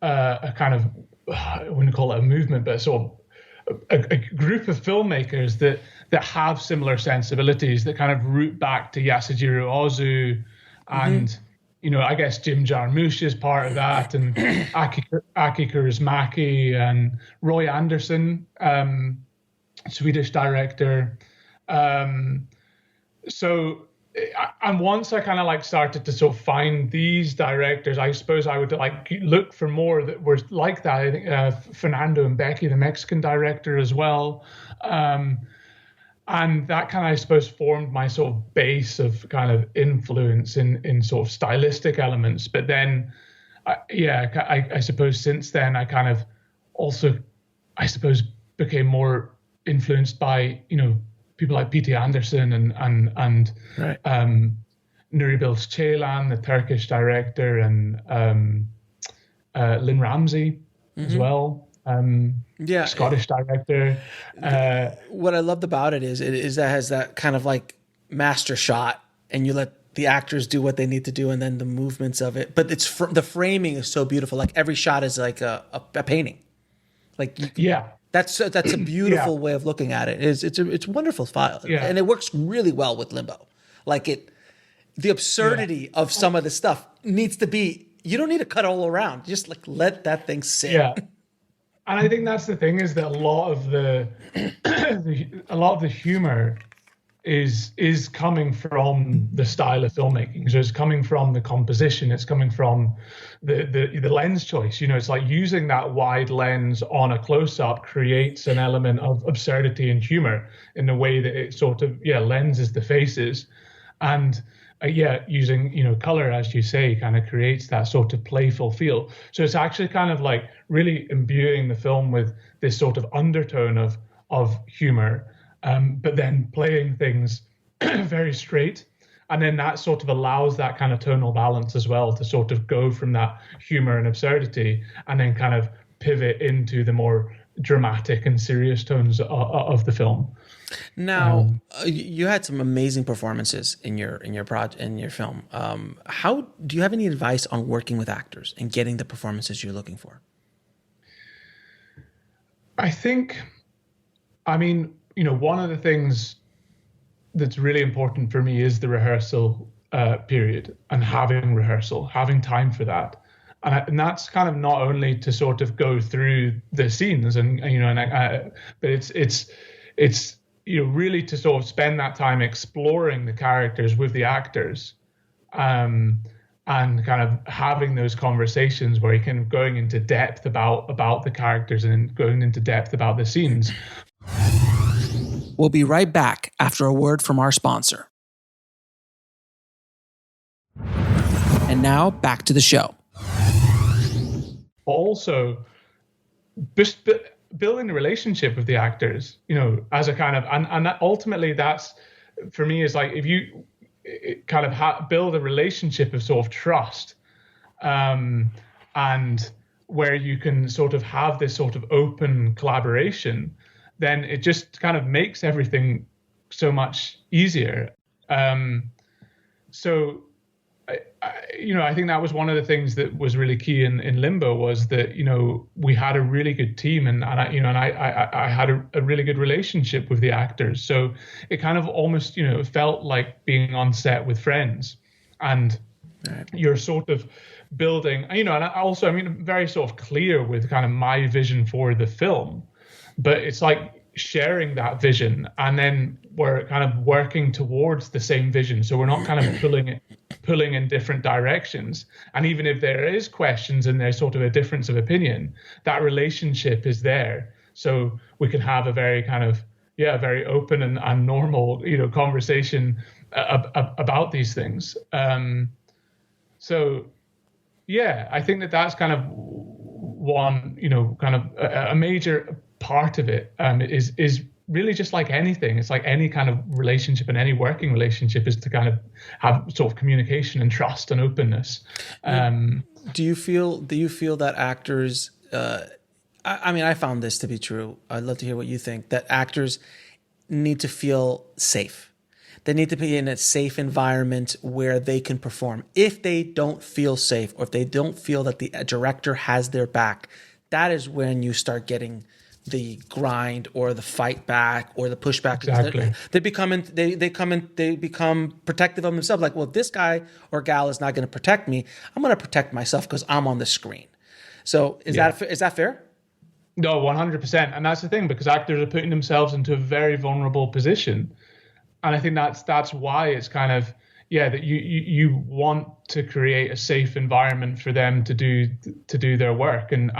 I wouldn't call it a movement, but sort of a group of filmmakers that have similar sensibilities that kind of root back to Yasujiro Ozu and, I guess Jim Jarmusch is part of that, and Aki Kaurismäki and Roy Andersson, Swedish director. And once I kind of like started to sort of find these directors, I suppose I would like look for more that were like that. I think Fernando Mbeki, the Mexican director, as well. And that kind of, I suppose, formed my sort of base of kind of influence in sort of stylistic elements. But then, I suppose since then, I kind of also, I suppose, became more influenced by, people like P.T. Anderson and Nuri Bilge Ceylan, the Turkish director, and Lynn Ramsey as well. Scottish director. What I loved about it is that has that kind of like master shot, and you let the actors do what they need to do, and then the movements of it. But the framing is so beautiful. Like every shot is like a painting. Like that's a beautiful way of looking at it. It's a wonderful file, and it works really well with Limbo. Like the absurdity of some of the stuff needs to be. You don't need to cut all around. Just like let that thing sit. Yeah. And I think that's the thing, is that a lot of the humor is coming from the style of filmmaking. So it's coming from the composition. It's coming from the lens choice. It's like using that wide lens on a close-up creates an element of absurdity and humor in the way that it sort of lenses the faces, and using color, as you say, kind of creates that sort of playful feel. So it's actually kind of like really imbuing the film with this sort of undertone of humor, but then playing things very straight. And then that sort of allows that kind of tonal balance as well to sort of go from that humor and absurdity and then kind of pivot into the more dramatic and serious tones of the film. Now, you had some amazing performances in your film. How do you have any advice on working with actors and getting the performances you're looking for? I mean, one of the things that's really important for me is the rehearsal period, and having time for that. And that's kind of not only to sort of go through the scenes but it's really to sort of spend that time exploring the characters with the actors, and kind of having those conversations where you can going into depth about the characters and going into depth about the scenes. We'll be right back after a word from our sponsor. And now back to the show. Also, just building a relationship with the actors, as a kind of, and that ultimately that's, for me, is like, if you kind of build a relationship of sort of trust, and where you can sort of have this sort of open collaboration, then it just kind of makes everything so much easier. So I think that was one of the things that was really key in Limbo, was that, we had a really good team, and I had a really good relationship with the actors. So it kind of almost, felt like being on set with friends, and you're sort of building, and also, very sort of clear with kind of my vision for the film, but it's like sharing that vision, and then we're kind of working towards the same vision. So we're not kind of pulling in different directions. And even if there is questions and there's sort of a difference of opinion, that relationship is there. So we can have a very kind of, very open and normal, conversation about these things. So, I think that's kind of one, kind of a major part of it, is really just like anything. It's like any kind of relationship, and any working relationship is to kind of have sort of communication and trust and openness. Do you feel that actors, I found this to be true. I'd love to hear what you think, that actors need to feel safe. They need to be in a safe environment where they can perform. If they don't feel safe, or if they don't feel that the director has their back, that is when you start getting the grind or the fight back or the pushback. Exactly. They become protective of themselves. Like, well, this guy or gal is not going to protect me. I'm going to protect myself because I'm on the screen. So is that fair? No, 100%. And that's the thing, because actors are putting themselves into a very vulnerable position. And I think that's why it's kind of, that you want to create a safe environment for them to do their work, and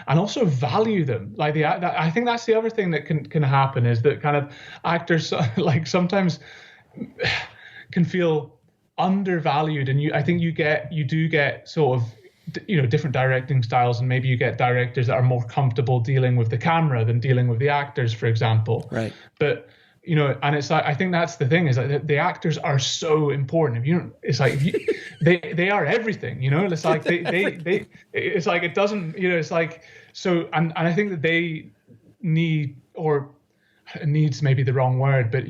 also value them. Like I think that's the other thing that can happen, is that kind of actors like sometimes can feel undervalued, and I think you do get sort of different directing styles, and maybe you get directors that are more comfortable dealing with the camera than dealing with the actors, for example. Right. But and it's like, I think that's the thing, is like the actors are so important. It's like they are everything. It's like they it's like, it doesn't. It's like, so, and I think that they need, or needs maybe the wrong word, but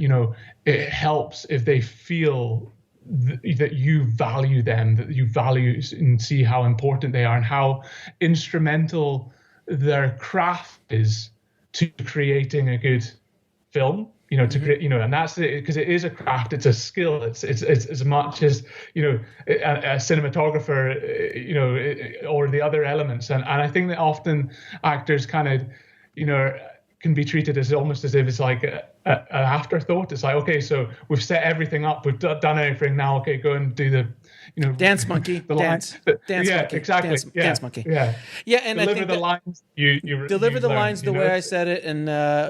it helps if they feel that you value them, that you value and see how important they are, and how instrumental their craft is to creating a good film. To create, and that's it, because it is a craft, it's a skill, it's as much as, a cinematographer, or the other elements. And I think that often actors kind of, can be treated as almost as if it's like an afterthought. It's like, okay, so we've set everything up, we've done everything now, okay, go and do the, dance monkey, dance monkey, exactly, dance monkey, and deliver I think the lines. You deliver the lines the way I said it in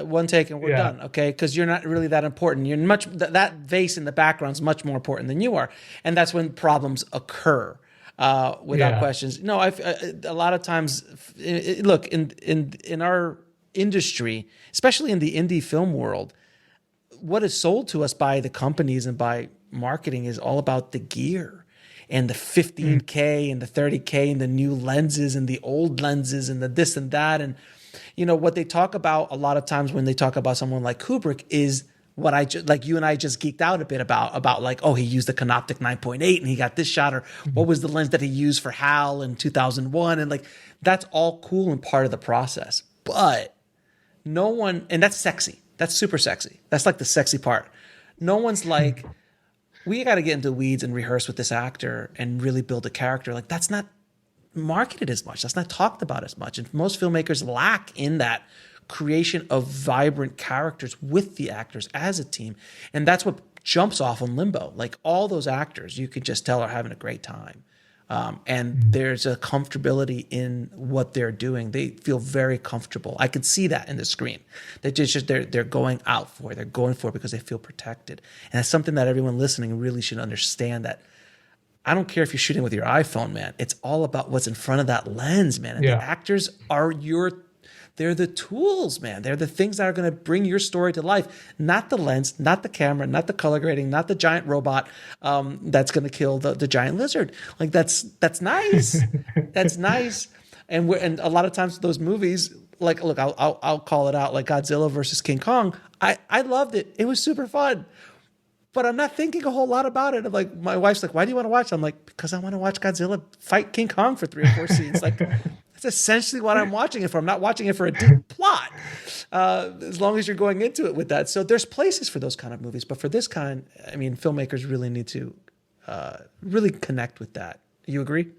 one take, and we're done. Okay, because you're not really that important. You're that vase in the background is much more important than you are, and that's when problems occur. Without questions. No, a lot of times, look, in our industry, especially in the indie film world, what is sold to us by the companies and by marketing is all about the gear and the 15K and the 30K and the new lenses and the old lenses and the this and that. And what they talk about a lot of times when they talk about someone like Kubrick is what like you and I just geeked out a bit about like, oh, he used the Canoptic 9.8 and he got this shot, or what was the lens that he used for HAL in 2001? And like, that's all cool and part of the process. But no one, and that's sexy. That's super sexy. That's like the sexy part. No one's like, we got to get into the weeds and rehearse with this actor and really build a character. Like, that's not marketed as much. That's not talked about as much. And most filmmakers lack in that creation of vibrant characters with the actors as a team. And that's what jumps off on Limbo. Like, all those actors, you could just tell are having a great time. And there's a comfortability in what they're doing. They feel very comfortable. I could see that in the screen. They're going out for it. They're going for it because they feel protected. And that's something that everyone listening really should understand, that I don't care if you're shooting with your iPhone, man. It's all about what's in front of that lens, man. And the actors are they're the tools, man. They're the things that are going to bring your story to life, not the lens, not the camera, not the color grading, not the giant robot that's going to kill the giant lizard. Like, that's nice. That's nice. And a lot of times those movies, like, look, I'll call it out, like Godzilla versus King Kong. I loved it. It was super fun. But I'm not thinking a whole lot about it. I'm like, my wife's like, why do you want to watch? I'm like, because I want to watch Godzilla fight King Kong for 3 or 4 scenes. Like, that's essentially what I'm watching it for. I'm not watching it for a deep plot, as long as you're going into it with that. So there's places for those kind of movies. But for this kind, I mean, filmmakers really need to really connect with that. You agree?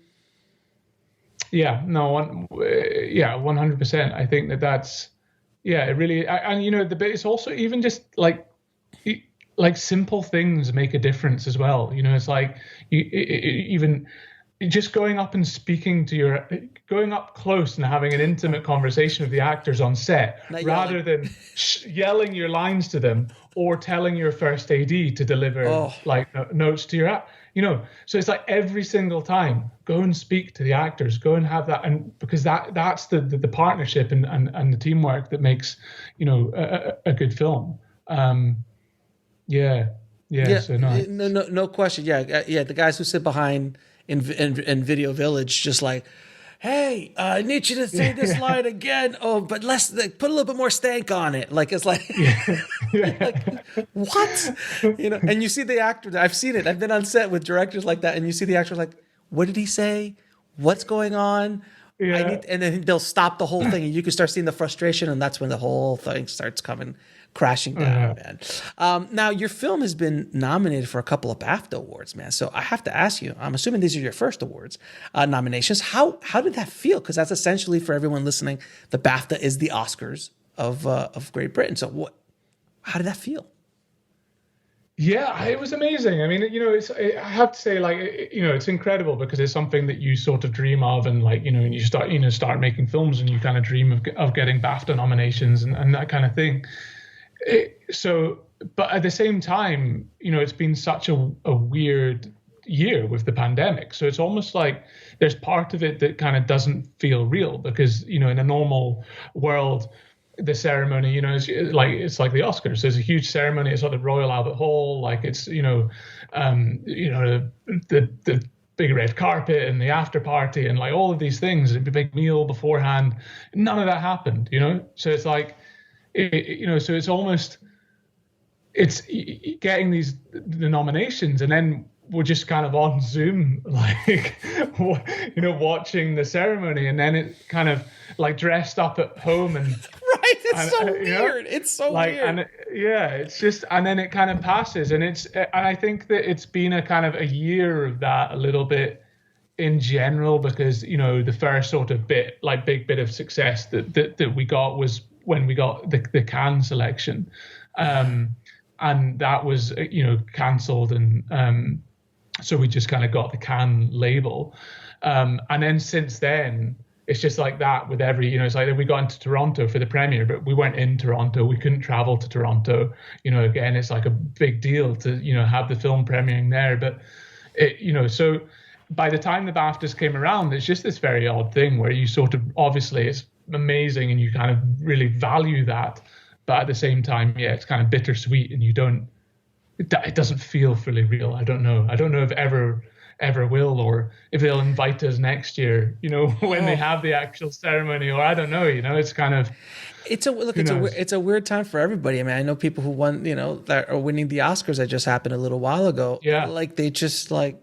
Yeah, no, 100%. I think that's, it really, and it's also even just like simple things make a difference as well. It's like even just going up and going up close and having an intimate conversation with the actors on set, rather than yelling your lines to them or telling your first AD to deliver notes to your so it's like every single time, go and speak to the actors, go and have that, and because that's the partnership and the teamwork that makes a good film. So no question. The guys who sit behind in Video Village, just like, hey, I need you to say this line again. Oh, but let's put a little bit more stank on it. Like, it's like, like, what? And you see the actor. I've seen it. I've been on set with directors like that, and you see the actor like, what did he say? What's going on? And then they'll stop the whole thing, and you can start seeing the frustration, and that's when the whole thing starts coming crashing down, man. Now, your film has been nominated for a couple of BAFTA awards, man. So I have to ask you, I'm assuming these are your first awards nominations. How did that feel? Because that's essentially, for everyone listening, the BAFTA is the Oscars of Great Britain. So how did that feel? Yeah, it was amazing. I mean, I have to say, like, it's incredible because it's something that you sort of dream of, and like, and you start making films and you kind of dream of getting BAFTA nominations and that kind of thing. But at the same time, it's been such a weird year with the pandemic. So it's almost like there's part of it that kind of doesn't feel real because, in a normal world, the ceremony, it's like the Oscars. There's a huge ceremony. It's at the Royal Albert Hall. Like, it's, the big red carpet and the after party and like all of these things, a big meal beforehand. None of that happened, So it's like, so it's almost, it's getting the nominations, and then we're just kind of on Zoom, like, watching the ceremony, and then it kind of like dressed up at home and right. It's so weird. It's so like, weird. And it's just, and then it kind of passes, and I think that it's been a kind of a year of that a little bit in general, because the first sort of big bit of success that we got was when we got the Cannes selection, and that was cancelled, and so we just kind of got the Cannes label, and then since then it's just like that with every it's like we got into Toronto for the premiere, but we weren't in Toronto, we couldn't travel to Toronto, again it's like a big deal to have the film premiering there, but so by the time the BAFTAs came around, it's just this very odd thing where you sort of, obviously it's amazing and you kind of really value that, but at the same time, it's kind of bittersweet, and it doesn't feel fully real. I don't know if ever will, or if they'll invite us next year, when they have the actual ceremony, or I don't know, it's kind of, it's a weird time for everybody. I mean, I know people who won, that are winning the Oscars that just happened a little while ago. Yeah. Like they just like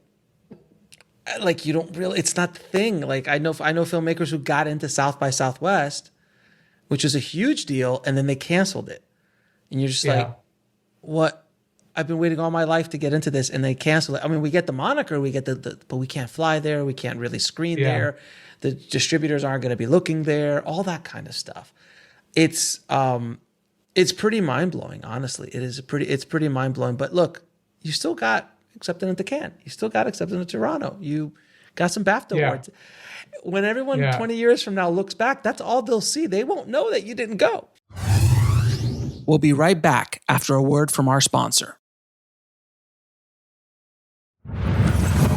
you don't really, it's not the thing. Like I know filmmakers who got into South by Southwest, which is a huge deal, and then they canceled it. And you're just like, what? I've been waiting all my life to get into this, and they cancel it. I mean, we get the moniker, we get but we can't fly there, we can't really screen there. The distributors aren't going to be looking there, all that kind of stuff. It's pretty mind blowing, honestly. It's pretty mind blowing. But look, you still got accepted into Cannes. You still got accepted into Toronto. You got some BAFTA awards. When everyone 20 years from now looks back, that's all they'll see. They won't know that you didn't go. We'll be right back after a word from our sponsor.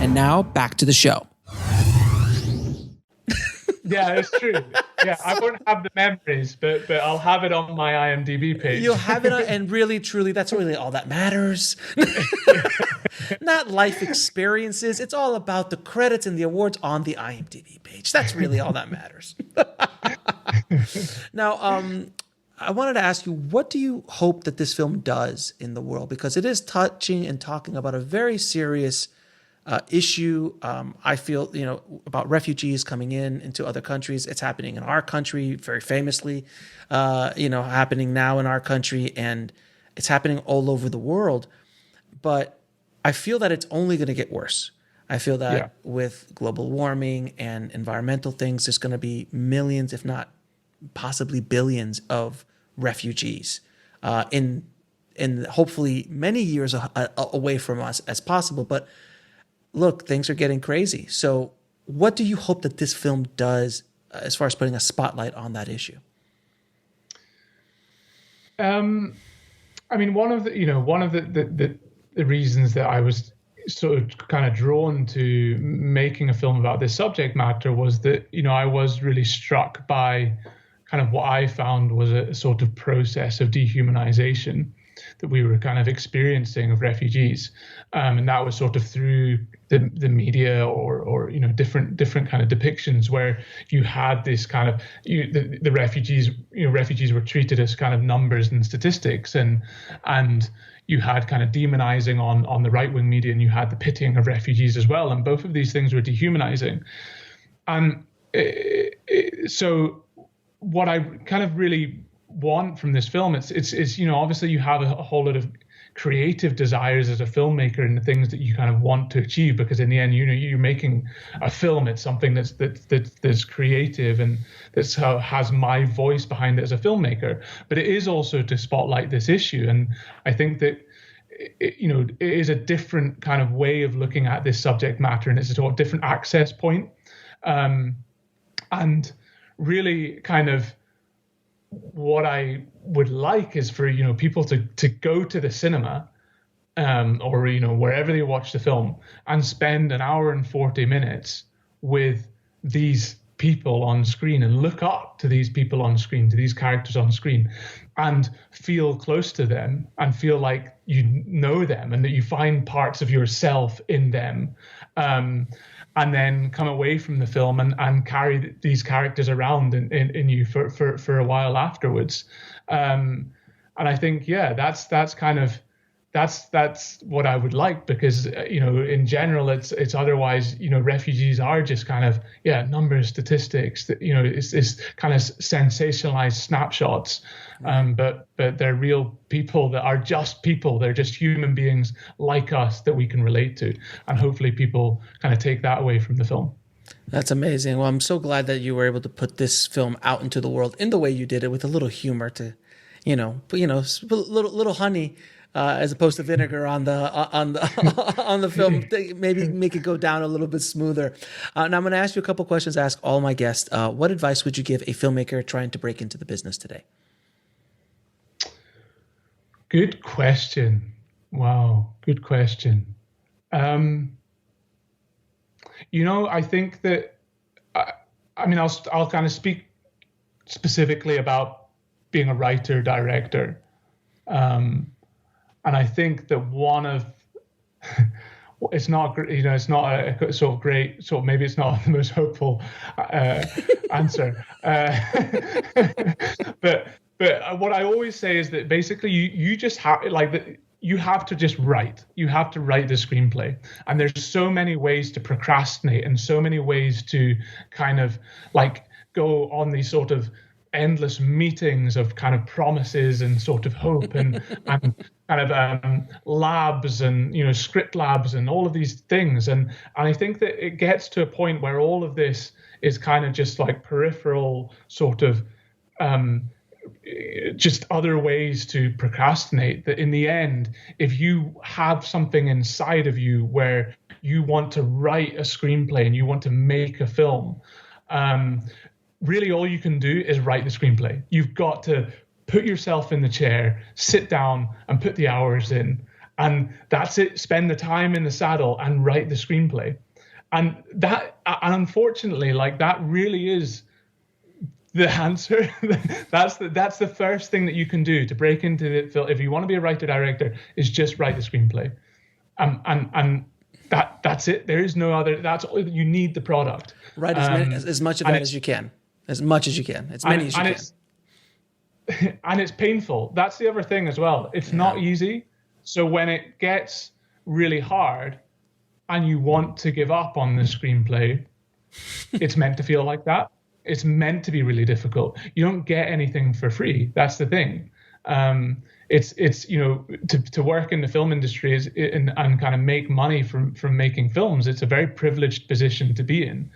And now back to the show. Yeah, it's true. Yeah, I won't have the memories, but I'll have it on my IMDb page. You'll have it on, and really, truly, that's really all that matters. Not life experiences. It's all about the credits and the awards on the IMDb page. That's really all that matters. Now, I wanted to ask you, what do you hope that this film does in the world? Because it is touching and talking about a very serious issue. I feel, about refugees coming into other countries. It's happening in our country very famously, happening now in our country, and it's happening all over the world. But I feel that it's only going to get worse. I feel that with global warming and environmental things, there's going to be millions, if not possibly billions of refugees in hopefully many years away from us as possible. But look, things are getting crazy. So what do you hope that this film does as far as putting a spotlight on that issue? I mean, one of the reasons that I was sort of kind of drawn to making a film about this subject matter was that, I was really struck by kind of what I found was a sort of process of dehumanization that we were kind of experiencing of refugees. And that was sort of through the media or different kind of depictions where you had this kind of, the refugees were treated as kind of numbers and statistics, and you had kind of demonizing on the right-wing media, and you had the pitying of refugees as well. And both of these things were dehumanizing. And so what I kind of really want from this film, it's obviously you have a whole lot of creative desires as a filmmaker and the things that you kind of want to achieve, because in the end, you're making a film. It's something that's creative and that's has my voice behind it as a filmmaker. But it is also to spotlight this issue, and I think that it is a different kind of way of looking at this subject matter, and it's a sort of different access point, and really kind of what I would like is for people to go to the cinema or wherever they watch the film and spend an hour and 40 minutes with these people on screen and look up to these people on screen, to these characters on screen, and feel close to them and feel like you know them and that you find parts of yourself in them. And then come away from the film and carry these characters around in you for a while afterwards. And I think, that's what I would like, because, in general, it's otherwise, refugees are just kind of, numbers, statistics, that, it's kind of sensationalized snapshots. But they're real people that are just people. They're just human beings like us that we can relate to. And hopefully people kind of take that away from the film. That's amazing. Well, I'm so glad that you were able to put this film out into the world in the way you did it, with a little humor to, little honey, as opposed to vinegar on the film, maybe make it go down a little bit smoother. Now I'm going to ask you a couple questions. Ask all my guests. What advice would you give a filmmaker trying to break into the business today? Good question. Wow, good question. I think that I'll kind of speak specifically about being a writer, director. And I think that one of it's not, it's not a sort of great, sort of, maybe it's not the most hopeful answer. But what I always say is that basically you just have, like, you have to just write. You have to write the screenplay. And there's so many ways to procrastinate and so many ways to kind of like go on these sort of endless meetings of kind of promises and sort of hope and kind of labs and, script labs and all of these things. And I think that it gets to a point where all of this is kind of just like peripheral sort of just other ways to procrastinate, that in the end, if you have something inside of you where you want to write a screenplay and you want to make a film, really all you can do is write the screenplay. You've got to put yourself in the chair, sit down and put the hours in, and that's it. Spend the time in the saddle and write the screenplay. And unfortunately, like, that really is the answer. That's the first thing that you can do to break into the film. If you want to be a writer director, is just write the screenplay, and that's it. There is no other. That's all. You need the product. Write as much of it as you can, as much as you can, as many as you can. And it's painful. That's the other thing as well. It's not easy. So when it gets really hard, and you want to give up on the screenplay, it's meant to feel like that. It's meant to be really difficult. You don't get anything for free. That's the thing. It's to work in the film industry and kind of make money from making films. It's a very privileged position to be in.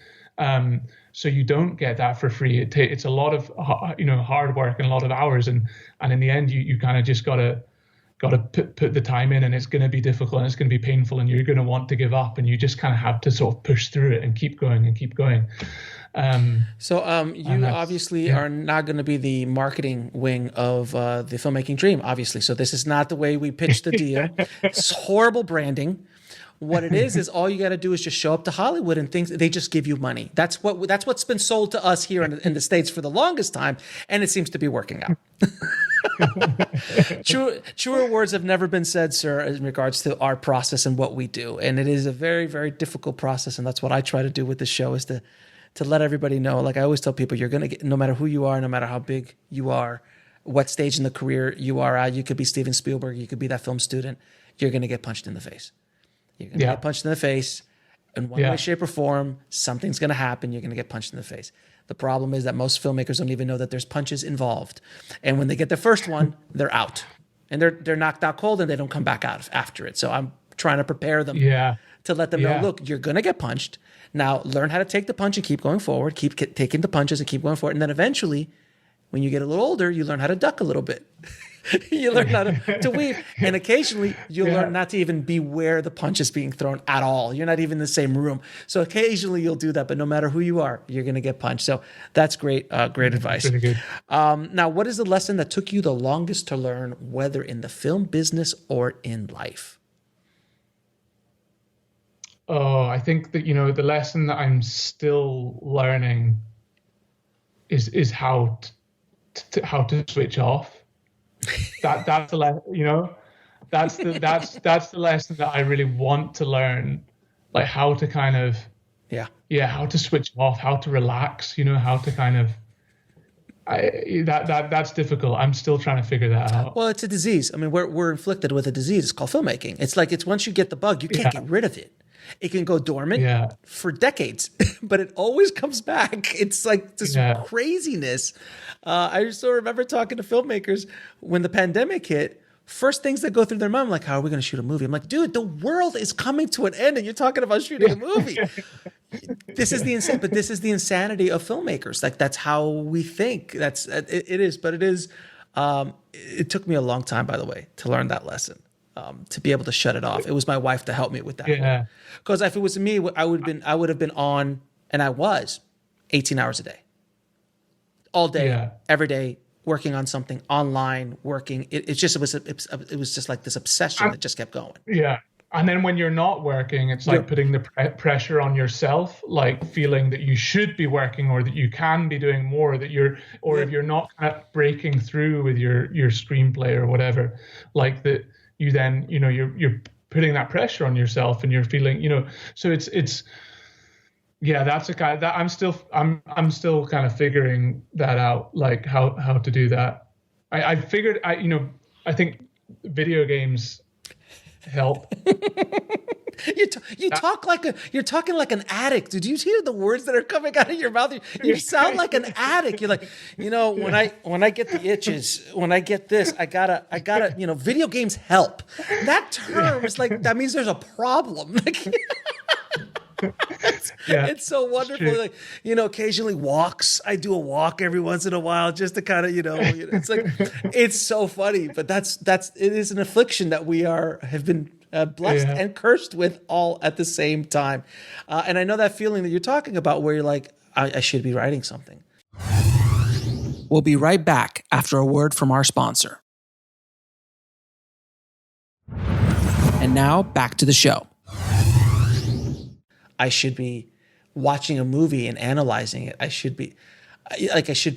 So you don't get that for free. It's a lot of hard work and a lot of hours, and in the end, you kind of just gotta put the time in, and it's going to be difficult and it's going to be painful, and you're going to want to give up, and you just kind of have to sort of push through it and keep going and keep going. So you obviously are not going to be the marketing wing of the filmmaking dream, obviously. So this is not the way we pitch the deal. It's horrible branding. What it is all you got to do is just show up to Hollywood and they just give you money. That's what's been sold to us here in the States for the longest time, and it seems to be working out. Truer words have never been said, sir, in regards to our process and what we do. And it is a very, very difficult process, and that's what I try to do with this show, is to let everybody know. Like I always tell people, you're going to get, no matter who you are, no matter how big you are, what stage in the career you are at, you could be Steven Spielberg, you could be that film student, you're going to get punched in the face. You're going to get punched in the face in one way, shape, or form. Something's going to happen. You're going to get punched in the face. The problem is that most filmmakers don't even know that there's punches involved. And when they get the first one, they're out. And they're knocked out cold, and they don't come back out after it. So I'm trying to prepare them to let them know, look, you're going to get punched. Now learn how to take the punch and keep going forward. Keep taking the punches and keep going forward. And then eventually, when you get a little older, you learn how to duck a little bit. You learn how to weave. And occasionally, you'll learn not to even be where the punch is being thrown at all. You're not even in the same room. So occasionally, you'll do that. But no matter who you are, you're going to get punched. So that's great advice. Pretty good. Now, what is the lesson that took you the longest to learn, whether in the film business or in life? Oh, I think that, the lesson that I'm still learning is how to switch off. That's the lesson, that's the lesson that I really want to learn, like how to kind of how to switch off, how to relax, how to kind of that's difficult. I'm still trying to figure that out. Well, it's a disease. I mean, we're inflicted with a disease. It's called filmmaking. It's once you get the bug, you can't get rid of it. It can go dormant for decades, but it always comes back. It's like this craziness. I still remember talking to filmmakers when the pandemic hit. First things that go through their mind, like, how are we going to shoot a movie? I'm like, dude, the world is coming to an end, and you're talking about shooting a movie. This is the insanity of filmmakers. Like, that's how we think. It is. It took me a long time, by the way, to learn that lesson. To be able to shut it off. It was my wife to help me with that. Yeah. Because if it was me, I would have been on, and I was 18 hours a day, all day, every day, working on something online, working. It was just like this obsession that just kept going. Yeah. And then when you're not working, it's like putting the pressure on yourself, like feeling that you should be working, or that you can be doing more, if you're not kind of breaking through with your screenplay or whatever, like that. You then, you're putting that pressure on yourself, and you're feeling, so it's yeah, that's a guy that I'm still kind of figuring that out, like how to do that. I figured I think video games help. You're talking like an addict. Did you hear the words that are coming out of your mouth? You sound like an addict. You're like, when I get the itches, when I get this, I gotta, video games help. That term is like, that means there's a problem. It's so wonderful. Like, occasionally walks. I do a walk every once in a while just to kind of, it's like, it's so funny, but it is an affliction that we have been blessed and cursed with all at the same time. And I know that feeling that you're talking about where you're like, I should be writing something. We'll be right back after a word from our sponsor. And now back to the show. I should be watching a movie and analyzing it. I should be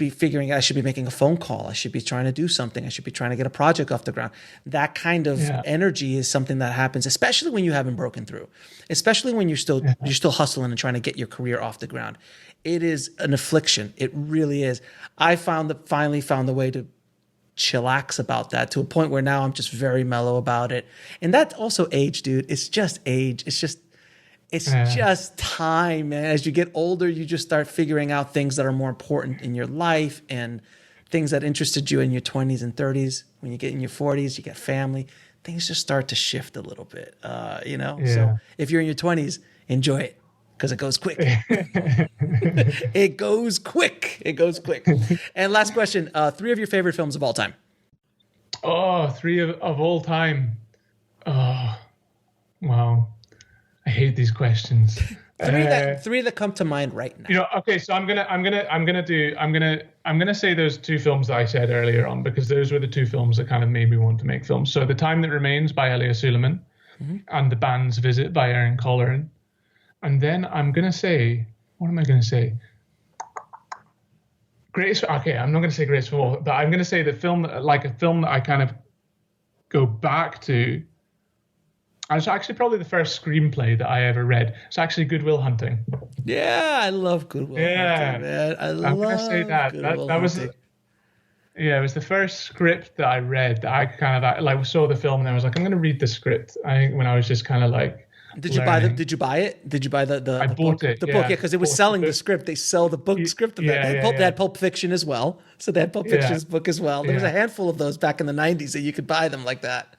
figuring out, I should be making a phone call. I should be trying to do something. I should be trying to get a project off the ground. That kind of energy is something that happens, especially when you haven't broken through, especially when you're still hustling and trying to get your career off the ground. It is an affliction. It really is. I finally found the way to chillax about that to a point where now I'm just very mellow about it. And that's also age, dude. It's just age. It's just time, man. As you get older, you just start figuring out things that are more important in your life and things that interested you in your 20s and 30s. When you get in your 40s, you get family. Things just start to shift a little bit, So if you're in your 20s, enjoy it because it goes quick. It goes quick. And last question, 3 of your favorite films of all time. Oh, 3 of all time. Oh, wow. I hate these questions. 3 that come to mind right now. Okay, so I'm gonna say those 2 films that I said earlier on, because those were the 2 films that kind of made me want to make films. So The Time That Remains by Elia Suleiman, and The Band's Visit by Erin Colleran. And then I'm gonna say, what am I gonna say? Greatest. Okay, I'm not gonna say Greatest of All, but I'm gonna say a film that I kind of go back to. It's actually probably the first screenplay that I ever read. It's actually Good Will Hunting. Yeah, I love Good Will Hunting, man. I'm gonna say that. That was, it was the first script that I read that I kind of saw the film and I was like, I'm gonna read the script. When I was just kind of like. Did you buy it? Did you buy the? I bought it. The book, because it was selling the script. They sell the book script of that. They had Pulp Fiction as well, so they had Pulp Fiction's book as well. There was a handful of those back in the '90s that you could buy them like that.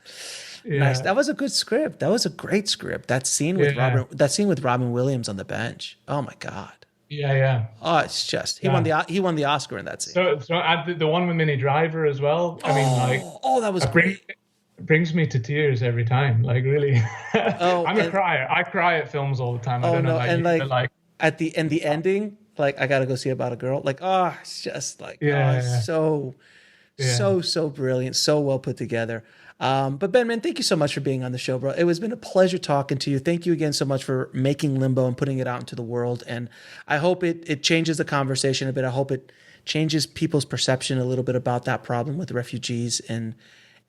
Yeah. Nice. That was a good script. That was a great script. That scene with Robin Williams on the bench. Oh my God. Yeah. Oh, it's just he won the Oscar in that scene. So the one with Minnie Driver as well. That was great. It brings me to tears every time. Like really. I'm a crier. I cry at films all the time. I don't know. And at the ending, like I gotta go see About a Girl. Like it's just like so brilliant, so well put together. But Ben, man, thank you so much for being on the show, bro. It has been a pleasure talking to you. Thank you again so much for making Limbo and putting it out into the world. And I hope it changes the conversation a bit. I hope it changes people's perception a little bit about that problem with refugees. And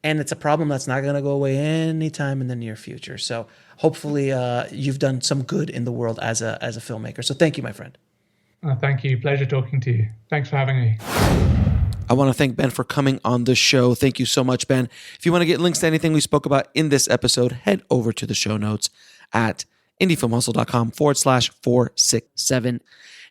it's a problem that's not going to go away anytime in the near future. So hopefully you've done some good in the world as a filmmaker. So thank you, my friend. Thank you. Pleasure talking to you. Thanks for having me. I want to thank Ben for coming on the show. Thank you so much, Ben. If you want to get links to anything we spoke about in this episode, head over to the show notes at indiefilmhustle.com/467.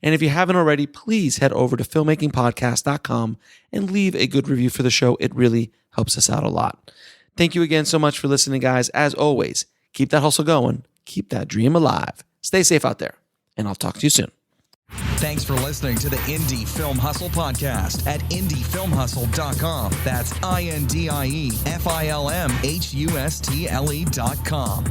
And if you haven't already, please head over to filmmakingpodcast.com and leave a good review for the show. It really helps us out a lot. Thank you again so much for listening, guys. As always, keep that hustle going. Keep that dream alive. Stay safe out there, and I'll talk to you soon. Thanks for listening to the Indie Film Hustle podcast at indiefilmhustle.com. That's INDIEFILMHUSTLE.com.